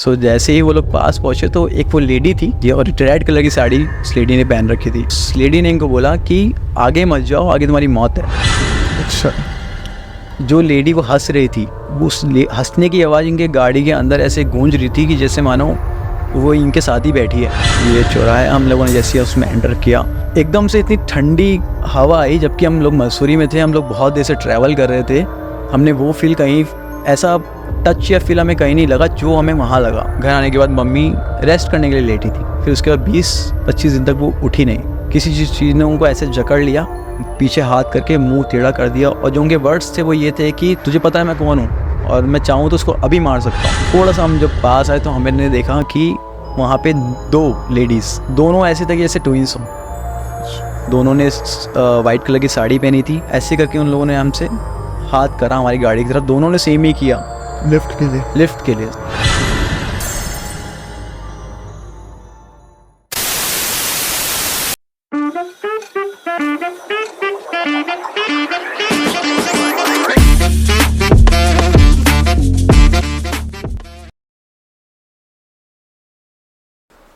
सो जैसे ही वो लोग पास पहुँचे तो एक वो लेडी थी ये, और रेड कलर की साड़ी उस लेडी ने पहन रखी थी। उस लेडी ने इनको बोला कि आगे मत जाओ, आगे तुम्हारी मौत है। अच्छा। जो लेडी वो हंस रही थी, उस हंसने की आवाज़ इनके गाड़ी के अंदर ऐसे गूंज रही थी कि जैसे मानो वो इनके साथ ही बैठी है। ये चौराहे हम लोगों ने जैसे उसमें एंटर किया, एकदम से इतनी ठंडी हवा आई, जबकि हम लोग मसूरी में थे, हम लोग बहुत देर से ट्रैवल कर रहे थे। हमने वो फील कहीं ऐसा टच या फील हमें कहीं नहीं लगा जो हमें वहाँ लगा। घर आने के बाद मम्मी रेस्ट करने के लिए लेटी थी, फिर उसके बाद 20-25 दिन तक वो उठी नहीं। किसी चीज़ ने उनको ऐसे जकड़ लिया, पीछे हाथ करके मुंह टेढ़ा कर दिया, और जो उनके वर्ड्स थे वो ये थे कि तुझे पता है मैं कौन हूँ और मैं चाहूँ तो उसको अभी मार सकता हूँ। थोड़ा सा हम जब पास आए तो हमने देखा कि वहाँ पे 2 लेडीज़, दोनों ऐसे थे कि जैसे ट्विंस हों। दोनों ने वाइट कलर की साड़ी पहनी थी। ऐसे करके उन लोगों ने हमसे हाथ करा हमारी गाड़ी की तरफ। दोनों ने सेम ही किया, लिफ्ट के लिए।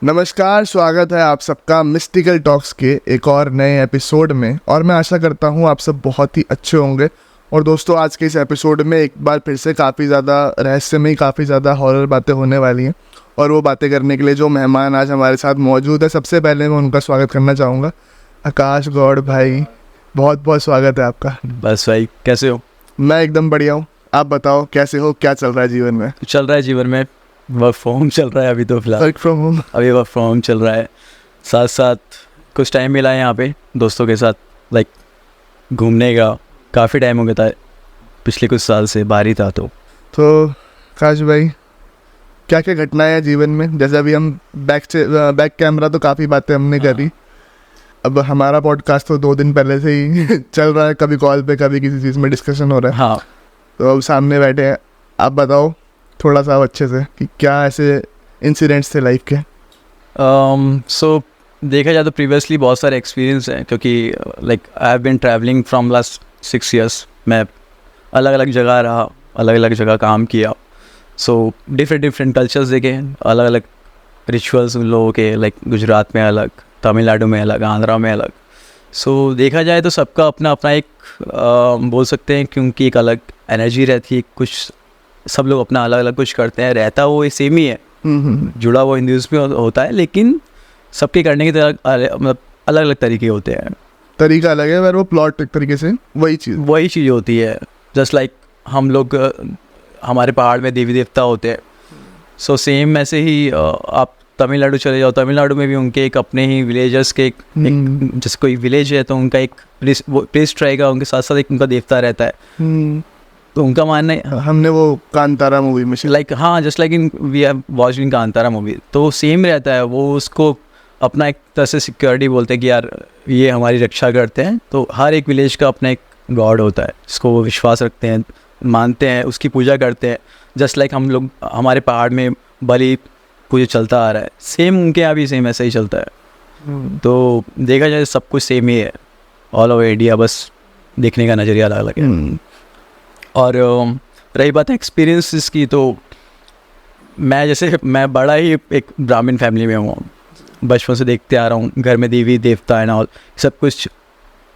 नमस्कार, स्वागत है आप सबका मिस्टिकल टॉक्स के एक और नए एपिसोड में। और मैं आशा करता हूँ आप सब बहुत ही अच्छे होंगे। और दोस्तों, आज के इस एपिसोड में एक बार फिर से काफ़ी ज़्यादा रहस्यमयी, काफ़ी ज़्यादा हॉरर बातें होने वाली हैं। और वो बातें करने के लिए जो मेहमान आज हमारे साथ मौजूद है, सबसे पहले मैं उनका स्वागत करना चाहूँगा। आकाश गौड़ भाई, बहुत बहुत स्वागत है आपका। बस भाई, कैसे हो? मैं एकदम बढ़िया हूँ, आप बताओ कैसे हो, क्या चल रहा है जीवन में? चल रहा है जीवन में, वर्क फ्रॉम होम चल रहा है अभी तो फिलहाल। Work from home? अभी वर्क फ्रॉम होम चल रहा है। साथ साथ कुछ टाइम मिला है यहाँ पे दोस्तों के साथ लाइक घूमने का। काफ़ी टाइम हो गया था, पिछले कुछ साल से बाहर ही था। तो आकाश भाई, क्या क्या घटनाएं हैं जीवन में? जैसे अभी हम बैक कैमरा तो काफ़ी बातें हमने करी। अब हमारा पॉडकास्ट तो 2 दिन पहले से ही चल रहा है, कभी कॉल पे कभी किसी चीज़ में डिस्कशन हो रहा है। हाँ, तो अब सामने बैठे हैं, आप बताओ थोड़ा सा अच्छे से कि क्या ऐसे इंसिडेंट्स थे लाइफ के। सो देखा जाए तो प्रीवियसली बहुत सारे एक्सपीरियंस हैं, क्योंकि like I have been travelling from last 6 years। मैं अलग अलग जगह रहा, अलग अलग जगह काम किया। सो डिफरेंट कल्चर्स देखे, अलग अलग रिचुअल्स उन लोगों के, लाइक गुजरात में अलग, तमिलनाडु में अलग, आंध्रा में अलग। सो देखा जाए तो सबका अपना अपना एक बोल सकते हैं, क्योंकि एक अलग एनर्जी रहती है। कुछ सब लोग अपना अलग अलग कुछ करते हैं, रहता वो सेम ही है, जुड़ा वो हिंदुइज्म में होता है, लेकिन सबके करने की तरह मतलब अलग अलग तरीके होते हैं। तरीका अलग है, पर वो प्लॉट एक तरीके से वही चीज़ होती है। जस्ट लाइक हम लोग हमारे पहाड़ में देवी देवता होते हैं, सो सेम ऐसे ही आप तमिलनाडु चले जाओ, तमिलनाडु में भी उनके एक अपने ही विलेजर्स के एक जैसे कोई विलेज है तो उनका एक प्रीस्ट रहेगा, उनके साथ साथ एक उनका देवता रहता है। तो उनका मानना है, हमने वो कांतारा मूवी में लाइक हाँ, just like in we have watched in Kantara movie, तो सेम रहता है। वो उसको अपना एक तरह से सिक्योरिटी बोलते हैं कि यार ये हमारी रक्षा करते हैं। तो हर एक विलेज का अपना एक गॉड होता है, जिसको वो विश्वास रखते हैं, मानते हैं, उसकी पूजा करते हैं। जस्ट लाइक हम लोग हमारे पहाड़ में बलि पूजा चलता आ रहा है, सेम उनके यहाँ भी सेम ऐसा ही चलता है। तो देखा जाए सब कुछ सेम ही है ऑल ओवर इंडिया, बस देखने का नज़रिया अलग अलग है। और रही बात एक्सपीरियंसेस की, तो मैं बड़ा ही एक ब्राह्मण फैमिली में हूँ, बचपन से देखते आ रहा हूँ। घर में देवी देवता एंड ऑल सब कुछ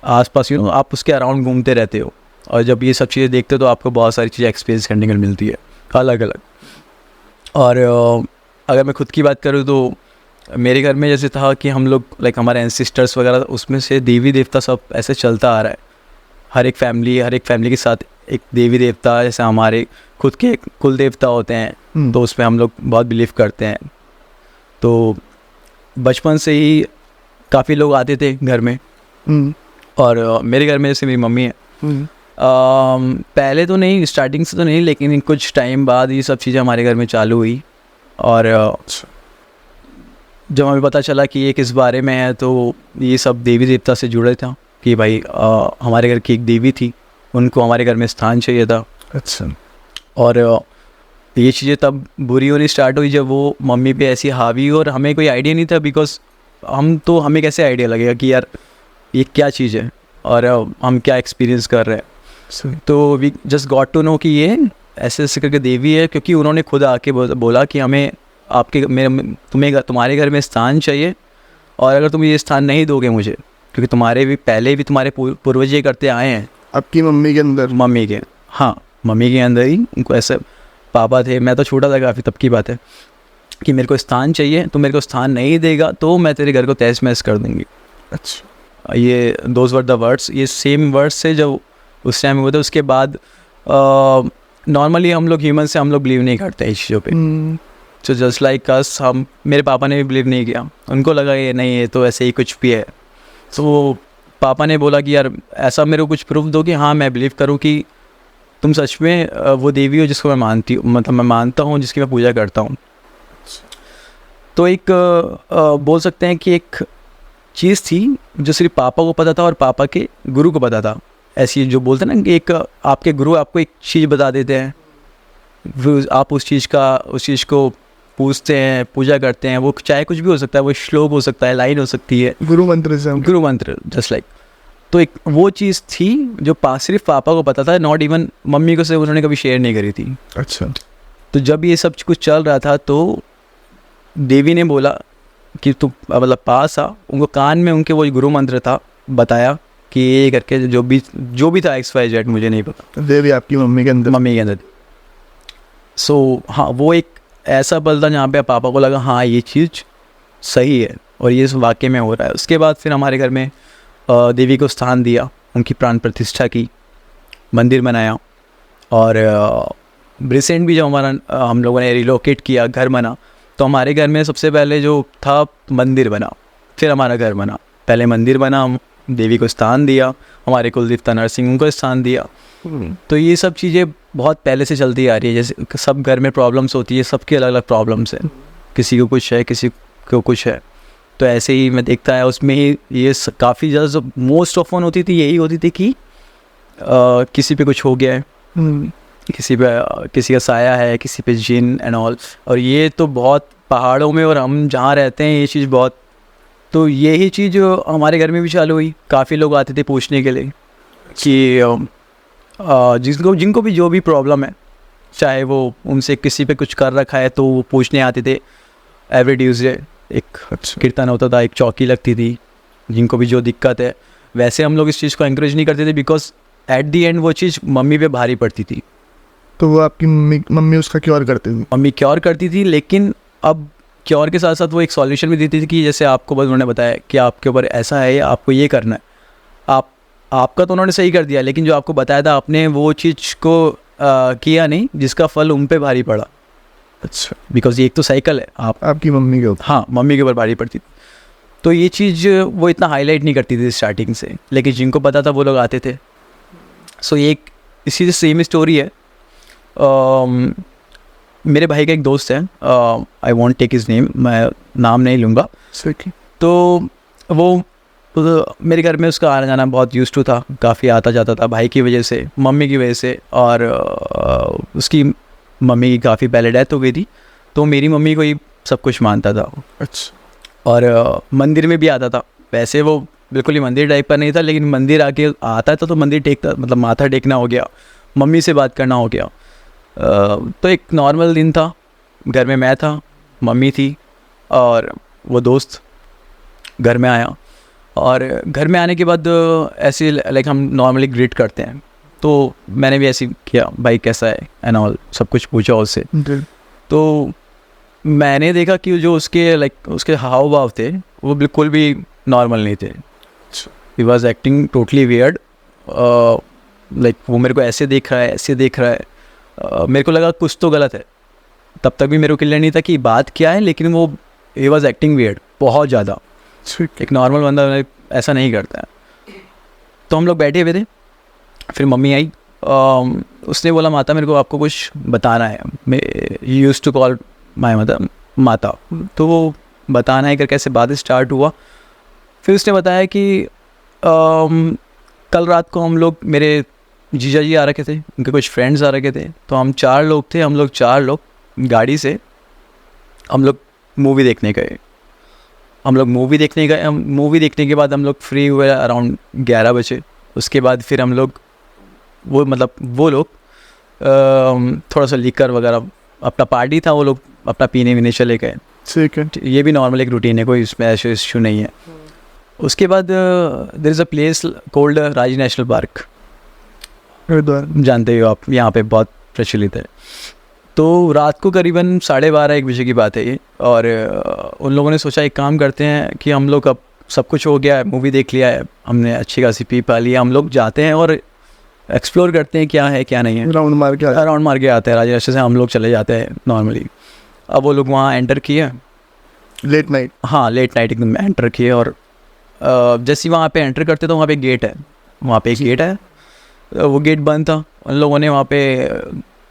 आसपास, आप उसके अराउंड घूमते रहते हो, और जब ये सब चीज़ें देखते हो तो आपको बहुत सारी चीज़ें एक्सपीरियंस करने को मिलती है अलग अलग। और अगर मैं खुद की बात करूँ तो मेरे घर में जैसे था कि हम लोग लाइक हमारे एंसेस्टर्स वगैरह, उसमें से देवी देवता सब ऐसे चलता आ रहा है। हर एक फैमिली के साथ एक देवी देवता, जैसे हमारे खुद के कुल देवता होते हैं, तो उसमें हम लोग बहुत बिलीव करते हैं। तो बचपन से ही काफ़ी लोग आते थे घर में। और मेरे घर में जैसे मेरी मम्मी है, पहले तो नहीं, स्टार्टिंग से तो नहीं, लेकिन कुछ टाइम बाद ये सब चीज़ें हमारे घर में चालू हुई। और जब हमें पता चला कि ये किस बारे में है, तो ये सब देवी देवता से जुड़े था कि भाई हमारे घर की एक देवी थी, उनको हमारे घर में स्थान चाहिए था। अच्छा। और ये चीज़ें तब बुरी होनी स्टार्ट हुई जब वो मम्मी पे ऐसी हावी, और हमें कोई आइडिया नहीं था, बिकॉज हमें कैसे आइडिया लगेगा कि यार ये क्या चीज़ है और हम क्या एक्सपीरियंस कर रहे हैं। तो we just got to know कि ये ऐसे ऐसे करके देवी है, क्योंकि उन्होंने खुद आके बोला कि हमें आपके मेरे तुम्हारे घर में स्थान चाहिए, और अगर तुम ये स्थान नहीं दोगे मुझे, क्योंकि तुम्हारे भी पहले भी तुम्हारे पूर्वज ये करते आए हैं। आपकी मम्मी के अंदर? मम्मी के, हाँ मम्मी के अंदर ही उनको ऐसे, पापा थे, मैं तो छोटा था काफ़ी, तब की बात है, कि मेरे को स्थान चाहिए, तो मेरे को स्थान नहीं देगा तो मैं तेरे घर को तहस महस कर दूँगी। अच्छा, ये दोज वर द वर्ड्स, ये सेम वर्ड्स से जब उस टाइम हुए थे। उसके बाद नॉर्मली हम लोग ह्यूमन से हम लोग बिलीव नहीं करते इस चीज़ों पे, तो जस्ट लाइक अस, हम मेरे पापा ने भी बिलीव नहीं किया, उनको लगा ये नहीं, ये तो ऐसे ही कुछ भी है। तो पापा ने बोला कि यार ऐसा मेरे को कुछ प्रूफ दो कि हाँ मैं बिलीव करूँ कि तुम सच में वो देवी हो जिसको मैं मानती हूँ, मतलब मैं मानता हूँ, जिसकी मैं पूजा करता हूँ। तो एक बोल सकते हैं कि एक चीज़ थी जो सिर्फ पापा को पता था और पापा के गुरु को पता था। ऐसी जो बोलते हैं ना कि एक आपके गुरु आपको एक चीज़ बता देते हैं, फिर आप उस चीज़ को पूछते हैं, पूजा करते हैं, वो चाहे कुछ भी हो सकता है, वो श्लोक हो सकता है, लाइन हो सकती है, गुरु मंत्र से? गुरु मंत्र, जस्ट लाइक। तो एक वो चीज़ थी जो सिर्फ पापा को पता था, नॉट इवन मम्मी को से उन्होंने कभी शेयर नहीं करी थी। अच्छा। तो जब ये सब कुछ चल रहा था तो देवी ने बोला कि तू मतलब पास आ, उनको कान में उनके वो गुरु मंत्र था, बताया कि ये करके जो भी था XYZ, मुझे नहीं पता। देवी आपकी मम्मी के अंदर? मम्मी के अंदर। सो हाँ, वो एक ऐसा पल था जहाँ पे पापा को लगा हाँ ये चीज़ सही है और ये वाकई में हो रहा है। उसके बाद फिर हमारे घर में देवी को स्थान दिया, उनकी प्राण प्रतिष्ठा की, मंदिर बनाया, और रिसेंट भी जब हम लोगों ने रिलोकेट किया, घर बना, तो हमारे घर में सबसे पहले जो था मंदिर बना, फिर हमारा घर बना। पहले मंदिर बना, देवी को स्थान दिया, हमारे कुलदेवता नरसिंह उनको स्थान दिया। तो ये सब चीज़ें बहुत पहले से चलती आ रही है। जैसे सब घर में प्रॉब्लम्स होती है, सबकी अलग अलग प्रॉब्लम्स हैं, किसी को कुछ है, किसी को कुछ है। तो ऐसे ही मैं देखता है उसमें ही ये काफ़ी ज़्यादा जो मोस्ट ऑफन होती थी यही होती थी कि किसी पे कुछ हो गया है, किसी का साया है, किसी पे जिन एंड ऑल। और ये तो बहुत पहाड़ों में और हम जहाँ रहते हैं ये चीज़ बहुत, तो यही चीज़ हमारे घर में भी चालू हुई। काफ़ी लोग आते थे पूछने के लिए कि जिनको भी जो भी प्रॉब्लम है, चाहे वो उनसे किसी पे कुछ कर रखा है, तो वो पूछने आते थे। एवरी ट्यूसडे एक कीर्तन होता था, एक चौकी लगती थी, जिनको भी जो दिक्कत है। वैसे हम लोग इस चीज़ को एंकरेज नहीं करते थे, बिकॉज एट दी एंड वो चीज़ मम्मी पे भारी पड़ती थी। तो वो आपकी मम्मी उसका क्योर करती थी? मम्मी क्योर करती थी, लेकिन अब क्योर के साथ साथ वो एक सॉल्यूशन भी देती थी कि जैसे आपको बस उन्होंने बताया कि आपके ऊपर ऐसा है, आपको ये करना है, आपका तो उन्होंने सही कर दिया, लेकिन जो आपको बताया था आपने वो चीज़ को किया नहीं, जिसका फल उन पे भारी पड़ा। अच्छा, बिकॉज ये एक तो साइकिल है, आपकी मम्मी के ऊपर? हाँ, मम्मी के ऊपर भारी पड़ती थी। तो ये चीज़ वो इतना हाईलाइट नहीं करती थी स्टार्टिंग से, लेकिन जिनको पता था वो लोग आते थे। सो ये एक इसी से सेम स्टोरी है। मेरे भाई का एक दोस्त है, I want take his name, मैं नाम नहीं लूँगा। तो वो मेरे घर में उसका आना जाना बहुत यूज्ड टू था, काफ़ी आता जाता था, भाई की वजह से, मम्मी की वजह से, और उसकी मम्मी की काफ़ी पहले डेथ हो गई थी, तो मेरी मम्मी को ही सब कुछ मानता था। अच्छा। और मंदिर में भी आता था। वैसे वो बिल्कुल ही मंदिर टाइप का नहीं था, लेकिन मंदिर आके आता था तो मंदिर टेकता, मतलब माथा टेकना हो गया, मम्मी से बात करना हो गया। तो एक नॉर्मल दिन था, घर में मैं था, मम्मी थी, और वो दोस्त घर में आया। और घर में आने के बाद ऐसे लाइक हम नॉर्मली ग्रीट करते हैं, तो मैंने भी ऐसे किया, भाई कैसा है एंड ऑल, सब कुछ पूछा उससे। तो मैंने देखा कि जो उसके हाव भाव थे वो बिल्कुल भी नॉर्मल नहीं थे। He was acting totally weird, like वो मेरे को ऐसे देख रहा है, मेरे को लगा कुछ तो गलत है। तब तक भी मेरे को क्लियर नहीं था कि बात क्या है, लेकिन वो ही वॉज एक्टिंग वियर्ड बहुत ज़्यादा। एक नॉर्मल बंदा ऐसा नहीं करता है। तो हम लोग बैठे हुए थे, फिर मम्मी आई, उसने बोला माता मेरे को आपको कुछ बताना है। He used to call my mother माता, तो वो बताना है करके ऐसे बात स्टार्ट हुआ। फिर उसने बताया कि कल रात को हम लोग, मेरे जीजा जी आ रखे थे, उनके कुछ फ्रेंड्स आ रखे थे, तो हम 4 लोग थे, हम लोग 4 लोग गाड़ी से हम लोग मूवी देखने गए। मूवी देखने के बाद हम लोग फ्री हुए अराउंड 11 बजे। उसके बाद फिर हम लोग वो लोग थोड़ा सा लीकर वगैरह, अपना पार्टी था, वो लोग अपना पीने वीने चले गए। ठीक है। ये भी नॉर्मल एक रूटीन है, कोई इसमें ऐसा इशू नहीं है। उसके बाद there is a place called Raji national park, जानते हो आप, यहाँ पे बहुत प्रचलित है। तो रात को करीबन 12:30-1 बजे की बात है ये, और उन लोगों ने सोचा एक काम करते हैं कि हम लोग अब सब कुछ हो गया है, मूवी देख लिया है, हमने अच्छी खासी पी पा लिया, हम लोग जाते हैं और एक्सप्लोर करते हैं क्या है क्या नहीं है, राउंड मार के आते हैं। राजा से हम लोग चले जाते हैं नॉर्मली। अब वो लोग वहाँ एंटर किए लेट नाइट, हाँ लेट नाइट एकदम एंटर किए, और जैसे ही वहाँ पे एंटर करते तो वहाँ पे गेट है, वहाँ पे एक गेट है, वो गेट बंद था। उन लोगों ने वहाँ पे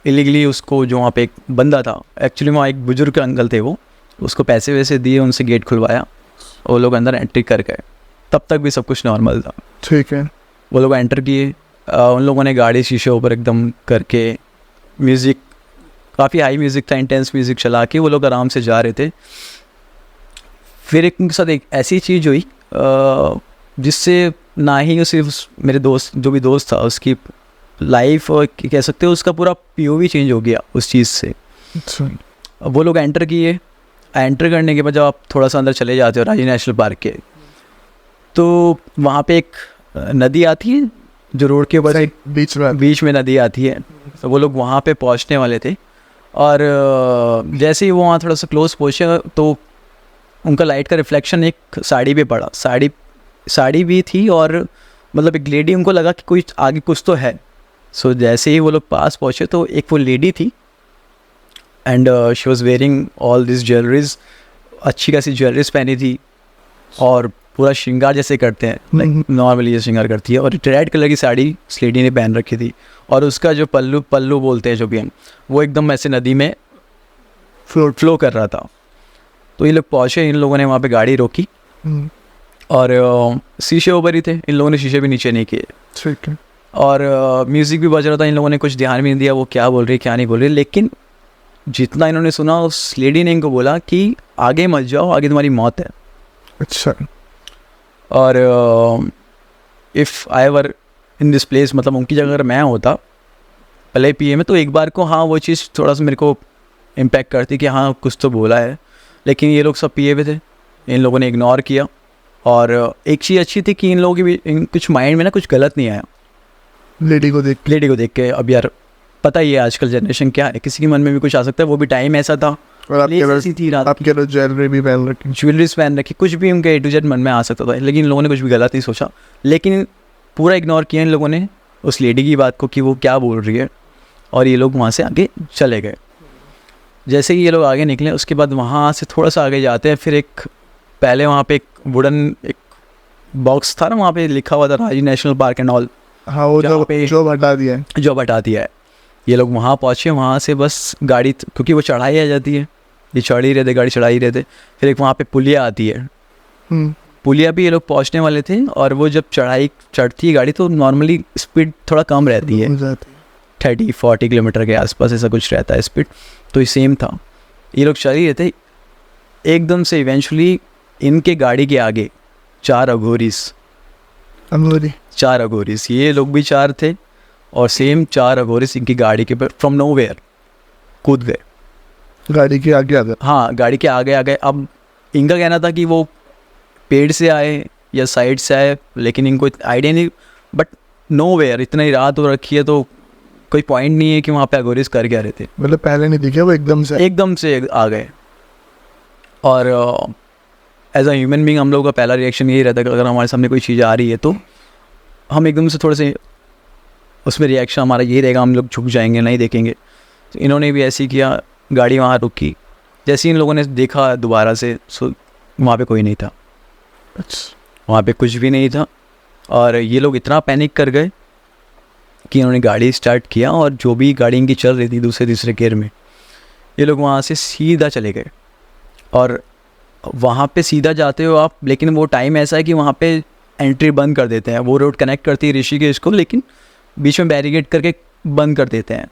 इलीगली उसको, जो वहाँ पे एक बंदा था, एक्चुअली वहाँ एक बुजुर्ग अंकल थे, वो उसको पैसे वैसे दिए, उनसे गेट खुलवाया, वो लोग अंदर एंट्री कर गए। तब तक भी सब कुछ नॉर्मल था। ठीक है। वो लोग एंटर किए, उन लोगों ने गाड़ी शीशे ऊपर एकदम करके, म्यूज़िक काफ़ी हाई म्यूज़िक था, इंटेंस म्यूज़िक चला के वो लोग आराम से जा रहे थे। फिर एक उनके साथ एक ऐसी चीज़ हुई जिससे ना ही उसे मेरे दोस्त, जो भी दोस्त था, उसकी लाइफ और कह सकते हो उसका पूरा POV चेंज हो गया उस चीज़ से। वो लोग एंटर किए, एंटर करने के बाद जब आप थोड़ा सा अंदर चले जाते हो राजी नेशनल पार्क के, तो वहाँ पे एक नदी आती है जो रोड के ऊपर बीच में नदी आती है। तो वो लोग वहाँ पे पहुँचने वाले थे, और जैसे ही वो वहाँ थोड़ा सा क्लोज पहुँचे तो उनका लाइट का रिफ्लेक्शन एक साड़ी पे पड़ा। साड़ी भी थी, और मतलब एक लेडी, उनको लगा कि कोई आगे कुछ तो है। सो जैसे ही वो लोग पास पहुँचे तो एक वो लेडी थी, and she was wearing all this jewelleries, अच्छी खासी ज्वेलरीज पहनी थी, और पूरा श्रृंगार जैसे करते हैं, लाइक नॉर्मली जैसे श्रृंगार करती है, और रेड कलर की साड़ी उस लेडी ने पहन रखी थी, और उसका जो पल्लू बोलते हैं जो भी हम, वो एकदम ऐसे नदी में फ्लो कर रहा था। तो ये लोग पहुँचे, इन लोगों ने वहाँ पे गाड़ी रोकी, और शीशे ऊपर ही थे, इन लोगों ने शीशे भी नीचे नहीं किए। ठीक है। और म्यूज़िक भी बज रहा था, इन लोगों ने कुछ ध्यान भी नहीं दिया वो क्या बोल रही क्या नहीं बोल रही, लेकिन जितना इन्होंने सुना, उस लेडी ने इनको बोला कि आगे मत जाओ, आगे तुम्हारी मौत है। अच्छा। और if I were in this place, मतलब उनकी जगह अगर मैं होता पहले PA में, तो एक बार को हाँ वो चीज़ थोड़ा सा मेरे को इम्पैक्ट करती कि हाँ कुछ तो बोला है, लेकिन ये लोग सब PA पे थे, इन लोगों ने इग्नोर किया। और एक चीज़ अच्छी थी कि इन लोगों की भी कुछ माइंड में ना कुछ गलत नहीं आया लेडी को देख के। अब यार पता ही है आजकल जनरेशन क्या है, किसी के मन में भी कुछ आ सकता है, वो भी टाइम ऐसा था, और आपके ज्वेलरी भी पहन रखी, ज्वेलरीज पहन रखी, कुछ भी उनके A to Z मन में आ सकता था, लेकिन इन लोगों ने कुछ भी गलत नहीं सोचा, लेकिन पूरा इग्नोर किया इन लोगों ने उस लेडी की बात को कि वो क्या बोल रही है, और ये लोग वहाँ से आगे चले गए। जैसे ही ये लोग आगे निकले, उसके बाद वहाँ से थोड़ा सा आगे जाते हैं, फिर एक पहले वहाँ पे एक वुडन एक बॉक्स था ना, वहाँ पे लिखा हुआ था राजी नेशनल पार्क एंड ऑल। हाँ, वो जो हटा दिया है। ये लोग वहाँ पहुँचे, वहाँ से बस गाड़ी, क्योंकि वो चढ़ाई आ जाती है, ये चढ़ ही रहे थे, गाड़ी चढ़ा ही रहे थे। फिर एक वहाँ पे पुलिया आती है, पुलिया भी ये लोग पहुँचने वाले थे, और वो जब चढ़ती है गाड़ी तो नॉर्मली स्पीड थोड़ा कम रहती है, 30-40 किलोमीटर के आसपास ऐसा कुछ रहता है स्पीड, तो ये सेम था। ये लोग चल ही रहे थे, एकदम से इवेंचुअली इनके गाड़ी के आगे 4 अघोरीस, ये लोग भी 4 थे, और सेम 4 अघोरीस इनकी गाड़ी के पर फ्रॉम नोवेयर कूद गए, गाड़ी के आगे आ गए। हाँ, गाड़ी के आगे आ गए। अब इनका कहना था कि वो पेड़ से आए या साइड से आए, लेकिन इनको आइडिया नहीं, बट नोवेयर, इतना ही रात हो रखी है तो कोई पॉइंट नहीं है कि वहाँ पे अघोरीस कर क्या रहे थे, मतलब पहले नहीं दिखे, वो एकदम से आ गए। और एज अ ह्यूमन बीइंग हम लोगों का पहला रिएक्शन यही रहता है कि अगर हमारे सामने कोई चीज़ आ रही है तो हम एकदम से थोड़े से उसमें रिएक्शन हमारा यही रहेगा, हम लोग झुक जाएंगे, नहीं देखेंगे। तो इन्होंने भी ऐसे ही किया, गाड़ी वहाँ रुकी, जैसे इन लोगों ने देखा दोबारा से, वहाँ पे कोई नहीं था, वहाँ पे कुछ भी नहीं था। और ये लोग इतना पैनिक कर गए कि इन्होंने गाड़ी स्टार्ट किया, और जो भी गाड़ी इनकी चल रही थी दूसरे तीसरे गियर में, ये लोग वहाँ से सीधा चले गए। और वहाँ पे सीधा जाते हो आप, लेकिन वो टाइम ऐसा है कि वहाँ पे एंट्री बंद कर देते हैं, वो रोड कनेक्ट करती है ऋषिकेश को, लेकिन बीच में बैरिकेड करके बंद कर देते हैं।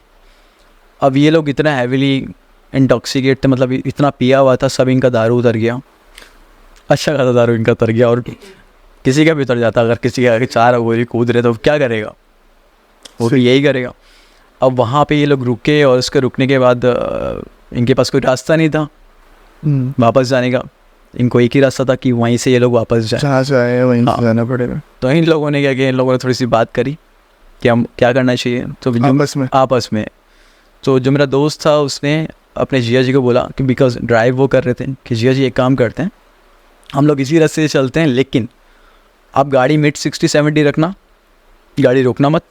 अब ये लोग इतना हैविली इंटॉक्सिकेट थे, मतलब इतना पिया हुआ था, सब इनका दारू उतर गया, अच्छा खासा दारू इनका उतर गया, और किसी का भी उतर जाता, अगर किसी के आगे 4 अघोरी कूद रहे तो क्या करेगा, वो भी यही करेगा। अब वहाँ पे ये लोग रुके, और उसके रुकने के बाद इनके पास कोई रास्ता नहीं था वापस जाने का। इनको एक ही रास्ता था कि वहीं से ये लोग वापस जाए, जहाँ से आए हैं वहीं से जाना पड़ेगा। तो इन लोगों ने क्या किया, इन लोगों ने थोड़ी सी बात करी कि हम क्या करना चाहिए। तो आपस में तो जो मेरा दोस्त था उसने अपने जिया जी को बोला कि बिकॉज ड्राइव वो कर रहे थे कि जिया जी एक काम करते हैं, हम लोग इसी रास्ते से चलते हैं, लेकिन आप गाड़ी मिड 60-70 रखना, गाड़ी रोकना मत,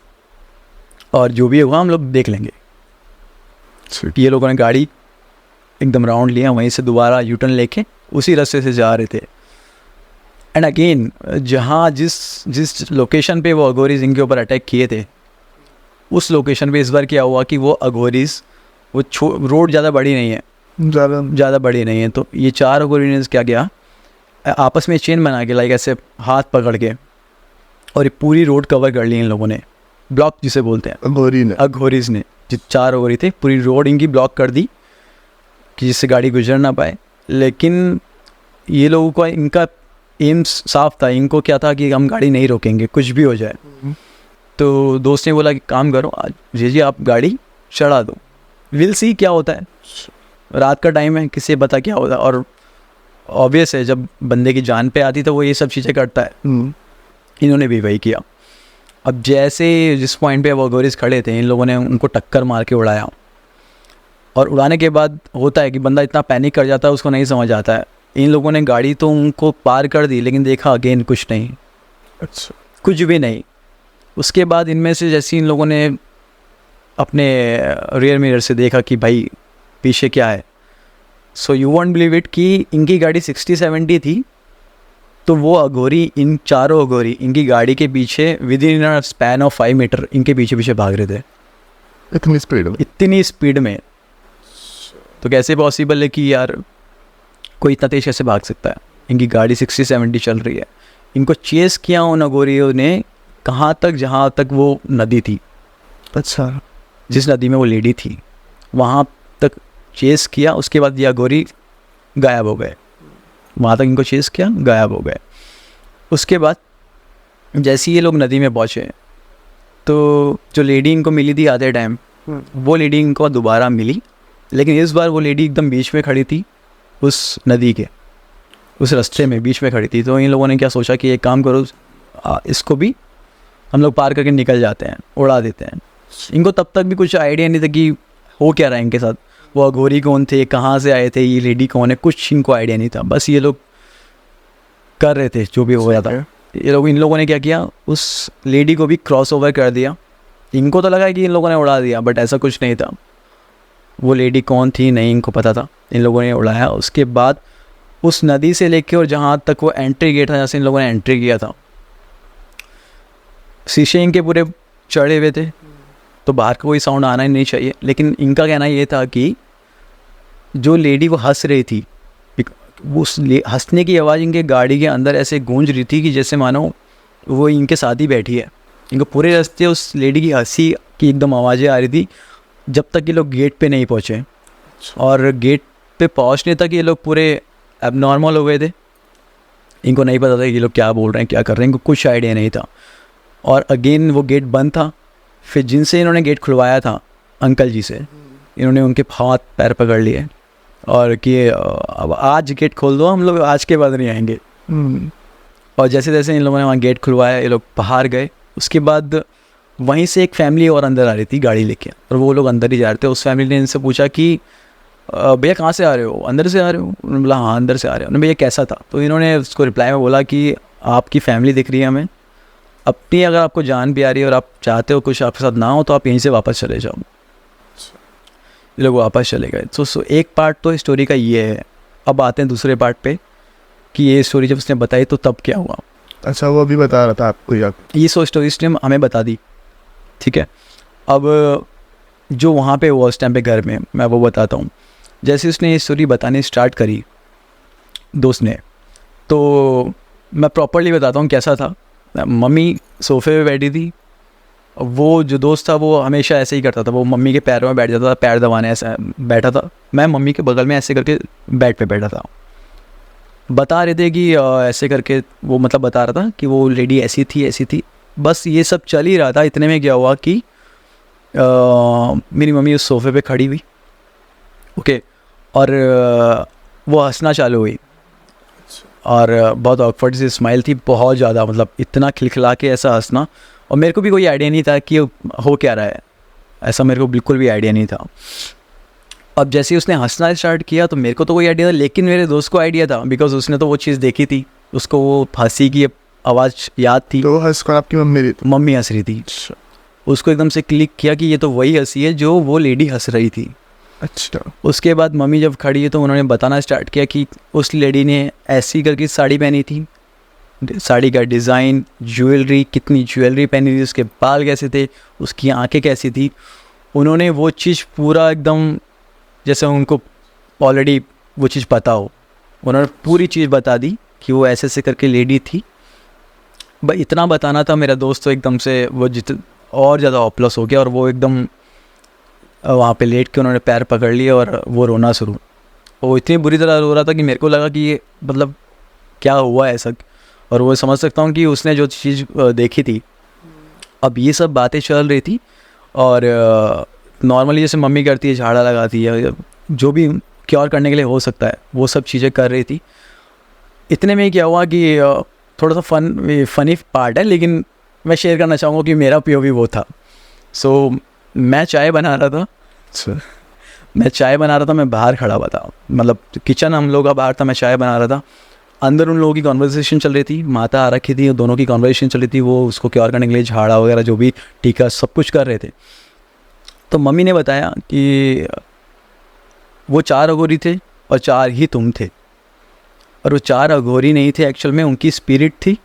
और जो भी होगा हम लोग देख लेंगे। ये लोगों ने गाड़ी एकदम राउंड लिया, वहीं से दोबारा यूटर्न लेके उसी रास्ते से जा रहे थे। एंड अगेन जहाँ जिस लोकेशन पे वो अघोरीज इनके ऊपर अटैक किए थे, उस लोकेशन पे इस बार क्या हुआ कि वो अघोरीज, वो रोड ज़्यादा बड़ी नहीं है, ज़्यादा बड़ी नहीं है, तो ये 4 अघोरी ने क्या किया, आपस में चेन बना के लाइक ऐसे हाथ पकड़ के और ये पूरी रोड कवर कर ली इन लोगों ने, ब्लॉक जिसे बोलते हैं अघोरीज ने। जो 4 अघोरी थे पूरी रोड इनकी ब्लॉक कर दी कि जिससे गाड़ी गुजर ना पाए। लेकिन ये लोगों का इनका एम साफ था, इनको क्या था कि हम गाड़ी नहीं रोकेंगे कुछ भी हो जाए। तो दोस्त ने बोला कि काम करो आज जी आप गाड़ी चढ़ा दो, विल सी क्या होता है, रात का टाइम है, किसी पता क्या होता है। और ऑब्वियस है जब बंदे की जान पे आती तो वो ये सब चीज़ें करता है। इन्होंने भी वही किया। अब जैसे जिस पॉइंट पे वो अघोरीज खड़े थे, इन लोगों ने उनको टक्कर मार के उड़ाया, और उड़ाने के बाद होता है कि बंदा इतना पैनिक कर जाता है उसको नहीं समझ आता है। इन लोगों ने गाड़ी तो उनको पार कर दी, लेकिन देखा अगेन कुछ नहीं, अच्छा कुछ भी नहीं। उसके बाद इनमें से जैसे इन लोगों ने अपने रियर मिरर से देखा कि भाई पीछे क्या है, so you won't believe it कि इनकी गाड़ी 60-70 थी, तो वो अघोरी, इन 4 अघोरी इनकी गाड़ी के पीछे within a span of 5 metre इनके पीछे पीछे भाग रहे थे, इतनी स्पीड में। तो कैसे पॉसिबल है कि यार कोई इतना तेज कैसे भाग सकता है, इनकी गाड़ी 60-70 चल रही है। इनको चेस किया उन अघोरियों ने कहाँ तक, जहाँ तक वो नदी थी, अच्छा जिस नदी में वो लेडी थी वहाँ तक चेस किया। उसके बाद ये अघोरी गायब हो गए, वहाँ तक इनको चेस किया, गायब हो गए। उसके बाद जैसे ये लोग नदी में पहुँचे तो जो लेडी इनको मिली थी आधे टाइम, वो लेडी इनको दोबारा मिली, लेकिन इस बार वो लेडी एकदम बीच में खड़ी थी, उस नदी के उस रास्ते में बीच में खड़ी थी। तो इन लोगों ने क्या सोचा कि एक काम करो, इसको भी हम लोग पार करके निकल जाते हैं, उड़ा देते हैं। इनको तब तक भी कुछ आइडिया नहीं था कि हो क्या रहा है इनके साथ, वो अघोरी कौन थे, कहाँ से आए थे, ये लेडी कौन है, कुछ इनको आइडिया नहीं था। बस ये लोग कर रहे थे जो भी हो रहा था। इन लोगों ने क्या किया, उस लेडी को भी क्रॉस ओवर कर दिया। इनको तो लगा कि इन लोगों ने उड़ा दिया, बट ऐसा कुछ नहीं था। वो लेडी कौन थी नहीं इनको पता था, इन लोगों ने उड़ाया। उसके बाद उस नदी से लेके और जहाँ तक वो एंट्री गेट था, जैसे इन लोगों ने एंट्री किया था, शीशे इनके पूरे चढ़े हुए थे, तो बाहर का कोई साउंड आना ही नहीं चाहिए। लेकिन इनका कहना ये था कि जो लेडी वो हंस रही थी, उस हंसने की आवाज़ इनके गाड़ी के अंदर ऐसे गूंज रही थी कि जैसे मानो वो इनके साथ ही बैठी है। इनको पूरे रास्ते उस लेडी की हंसी की एकदम आवाज़ें आ रही थी, जब तक ये लोग गेट पे नहीं पहुँचे। और गेट पे पहुँचने तक ये लोग पूरे एबनॉर्मल हो गए थे। इनको नहीं पता था कि ये लोग क्या बोल रहे हैं, क्या कर रहे हैं, इनको कुछ आइडिया नहीं था। और अगेन वो गेट बंद था। फिर जिनसे इन्होंने गेट खुलवाया था, अंकल जी से, इन्होंने उनके हाथ पैर पकड़ लिए और कि अब आज गेट खोल दो, हम लोग आज के बाद नहीं आएंगे। और जैसे जैसे इन लोगों ने वहाँ गेट खुलवाया, ये लोग बाहर गए। उसके बाद वहीं से एक फैमिली और अंदर आ रही थी गाड़ी लेके, और वो लोग अंदर ही जा रहे थे। उस फैमिली ने इनसे पूछा कि भैया कहाँ से आ रहे हो, अंदर से आ रहे हो? उन्होंने बोला हाँ अंदर से आ रहे हो। उन्होंने भैया कैसा था? तो इन्होंने उसको रिप्लाई में बोला कि आपकी फैमिली दिख रही है हमें, अपनी अगर आपको जान भी आ रही है और आप चाहते हो कुछ आपके साथ ना हो तो आप यहीं से वापस चले जाओ। ये लोग वापस चले गए। तो एक पार्ट तो स्टोरी का ये है। अब आते हैं दूसरे पार्ट पे कि ये स्टोरी जब उसने बताई तो तब क्या हुआ। अच्छा, वो अभी बता रहा था आपको ये स्टोरी उसने हमें बता दी, ठीक है। अब जो वहाँ पे हुआ उस टाइम पे घर में, मैं वो बताता हूँ। जैसे उसने ये स्टोरी बताने स्टार्ट करी दोस्त ने, तो मैं प्रॉपरली बताता हूँ कैसा था। मम्मी सोफे पे बैठी थी, वो जो दोस्त था वो हमेशा ऐसे ही करता था, वो मम्मी के पैरों में बैठ जाता था, पैर दबाने ऐसा बैठा था। मैं मम्मी के बगल में ऐसे करके बेड पे बैठा था। बता रहे थे कि ऐसे करके वो मतलब बता रहा था कि वो लेडी ऐसी थी। बस ये सब चल ही रहा था। इतने में क्या हुआ कि मेरी मम्मी उस सोफे पे खड़ी हुई, ओके। और वो हंसना चालू हुई और बहुत ऑकवर्ड सी स्माइल थी, बहुत ज़्यादा, मतलब इतना खिलखिला के ऐसा हंसना। और मेरे को भी कोई आइडिया नहीं था कि हो क्या रहा है, ऐसा मेरे को बिल्कुल भी आइडिया नहीं था। अब जैसे ही उसने हंसना स्टार्ट किया तो मेरे को तो कोई आइडिया था, लेकिन मेरे दोस्त को आइडिया था, बिकॉज उसने तो वो चीज़ देखी थी, उसको वो हंसी की आवाज़ याद थी। तो हंस कर आपकी मम्मी रही थी? मम्मी हंस रही थी। उसको एकदम से क्लिक किया कि ये तो वही हंसी है जो वो लेडी हंस रही थी। अच्छा। उसके बाद मम्मी जब खड़ी है तो उन्होंने बताना स्टार्ट किया कि उस लेडी ने ऐसी करके साड़ी पहनी थी, साड़ी का डिज़ाइन, ज्वेलरी, कितनी ज्वेलरी पहनी थी, उसके बाल कैसे थे, उसकी आंखें कैसी थी। उन्होंने वो चीज़ पूरा एकदम, जैसे उनको ऑलरेडी वो चीज़ पता हो, उन्होंने पूरी चीज़ बता दी कि वो ऐसे ऐसे करके लेडी थी। भाई इतना बताना था, मेरा दोस्त तो एकदम से वो और ज़्यादा ऑप्लस हो गया और वो एकदम वहाँ पे लेट के उन्होंने पैर पकड़ लिए और वो रोना शुरू। वो इतनी बुरी तरह रो रहा था कि मेरे को लगा कि ये मतलब क्या हुआ है ऐसा। और वो समझ सकता हूँ कि उसने जो चीज़ देखी थी, अब ये सब बातें चल रही थी। और नॉर्मली जैसे मम्मी करती है, झाड़ा लगाती है, जो भी क्योर करने के लिए हो सकता है वो सब चीज़ें कर रही थी। इतने में क्या हुआ कि थोड़ा सा फ़नी पार्ट है, लेकिन मैं शेयर करना चाहूँगा कि मेरा POV वो था। सो मैं चाय बना रहा था। मैं बाहर खड़ा हुआ था, मतलब किचन हम लोग का बाहर था, मैं चाय बना रहा था। अंदर उन लोगों की कॉन्वर्सेशन चल रही थी, माता आ रखी थी, दोनों की कॉन्वर्सेशन चल रही थी। वो उसको क्योर करने के लिए झाड़ा वगैरह जो भी टीका सब कुछ कर रहे थे। तो मम्मी ने बताया कि वो 4 अघोरी थे और 4 ही तुम थे। और वो 4 अघोरी नहीं थे, एक्चुअल में उनकी स्पिरिट थी,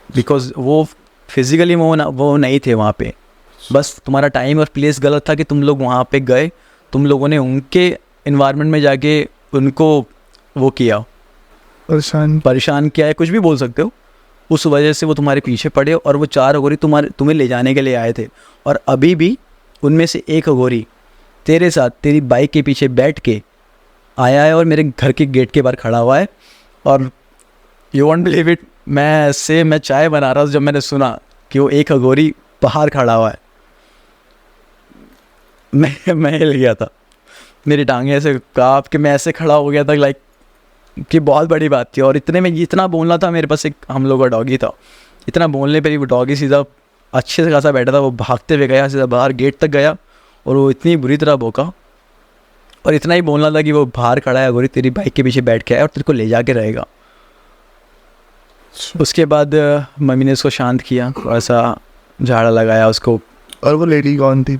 बिकॉज वो फिज़िकली वो नहीं थे वहाँ पे। बस तुम्हारा टाइम और प्लेस गलत था कि तुम लोग वहाँ पे गए, तुम लोगों ने उनके इन्वायरमेंट में जाके उनको वो किया, परेशान किया है, कुछ भी बोल सकते हो। उस वजह से वो तुम्हारे पीछे पड़े और वो 4 अघोरी तुम्हें ले जाने के लिए आए थे। और अभी भी उनमें से एक अघोरी तेरे साथ तेरी बाइक के पीछे बैठ के आया है और मेरे घर के गेट के बाहर खड़ा हुआ है। और यू वॉन्ट बिलीव इट, मैं चाय बना रहा था, जब मैंने सुना कि वो एक अघोरी बाहर खड़ा हुआ है, मैं हिल गया था। मेरी टांगें ऐसे काँप के मैं ऐसे खड़ा हो गया था, लाइक कि बहुत बड़ी बात थी। और इतने में इतना बोलना था, मेरे पास एक हम लोग का डॉगी था, इतना बोलने पर ही वो डॉगी सीधा अच्छे से खासा बैठा था, वो भागते हुए गया सीधा बाहर गेट तक गया और वो इतनी बुरी तरह भौंका। और इतना ही बोलना था कि वो बाहर खड़ा है अघोरी, तेरी बाइक के पीछे बैठ के आया और तेरे को ले जाके रहेगा। उसके बाद मम्मी ने उसको शांत किया, थोड़ा सा झाड़ा लगाया उसको। और वो लेडी कौन थी?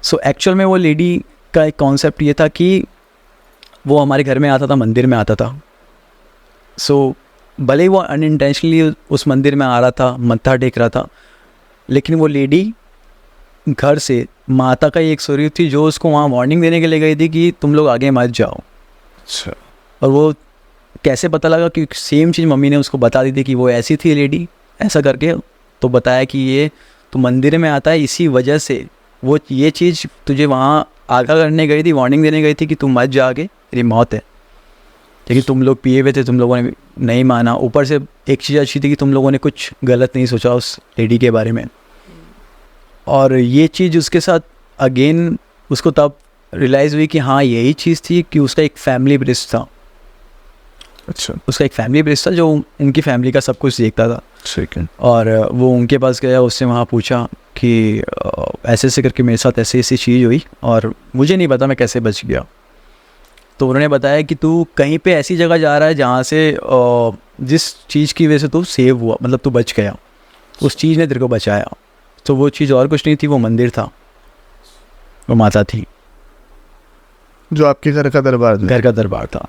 सो एक्चुअल में वो लेडी का एक कॉन्सेप्ट ये था कि वो हमारे घर में आता था, मंदिर में आता था। सो भले ही वो अनइंटेंशनली उस मंदिर में आ रहा था, मत्था टेक रहा था, लेकिन वो लेडी घर से माता का एक स्वरूप थी जो उसको वहाँ वार्निंग देने के लिए गई थी कि तुम लोग आगे मत जाओ। अच्छा। और वो कैसे पता लगा कि सेम चीज़ मम्मी ने उसको बता दी थी कि वो ऐसी थी लेडी, ऐसा करके तो बताया कि ये तो मंदिर में आता है, इसी वजह से वो ये चीज़ तुझे वहाँ आगाह करने गई थी, वार्निंग देने गई थी कि तुम मत जा आगे, तेरी मौत है। लेकिन तुम लोग पिए हुए थे, तुम लोगों ने नहीं माना। ऊपर से एक चीज़ अच्छी थी कि तुम लोगों ने कुछ गलत नहीं सोचा उस लेडी के बारे में। और ये चीज़ उसके साथ अगेन उसको तब रियलाइज़ हुई कि हाँ यही चीज़ थी कि उसका एक फैमिली ब्रिज था। अच्छा। उसका एक फैमिली ब्रिज था जो उनकी फैमिली का सब कुछ देखता था। ठीक है। और वो उनके पास गया, उससे वहाँ पूछा कि ऐसे ऐसे करके मेरे साथ ऐसी ऐसी चीज़ हुई और मुझे नहीं पता मैं कैसे बच गया। तो उन्होंने बताया कि तू कहीं पे ऐसी जगह जा रहा है जहाँ से जिस चीज़ की वजह से तू सेव हुआ, मतलब तू बच गया, उस चीज़ ने तेरे को बचाया। तो वो चीज़ और कुछ नहीं थी, वो मंदिर था, वो माता थी, जो आपके घर का दरबार था। घर का दरबार था।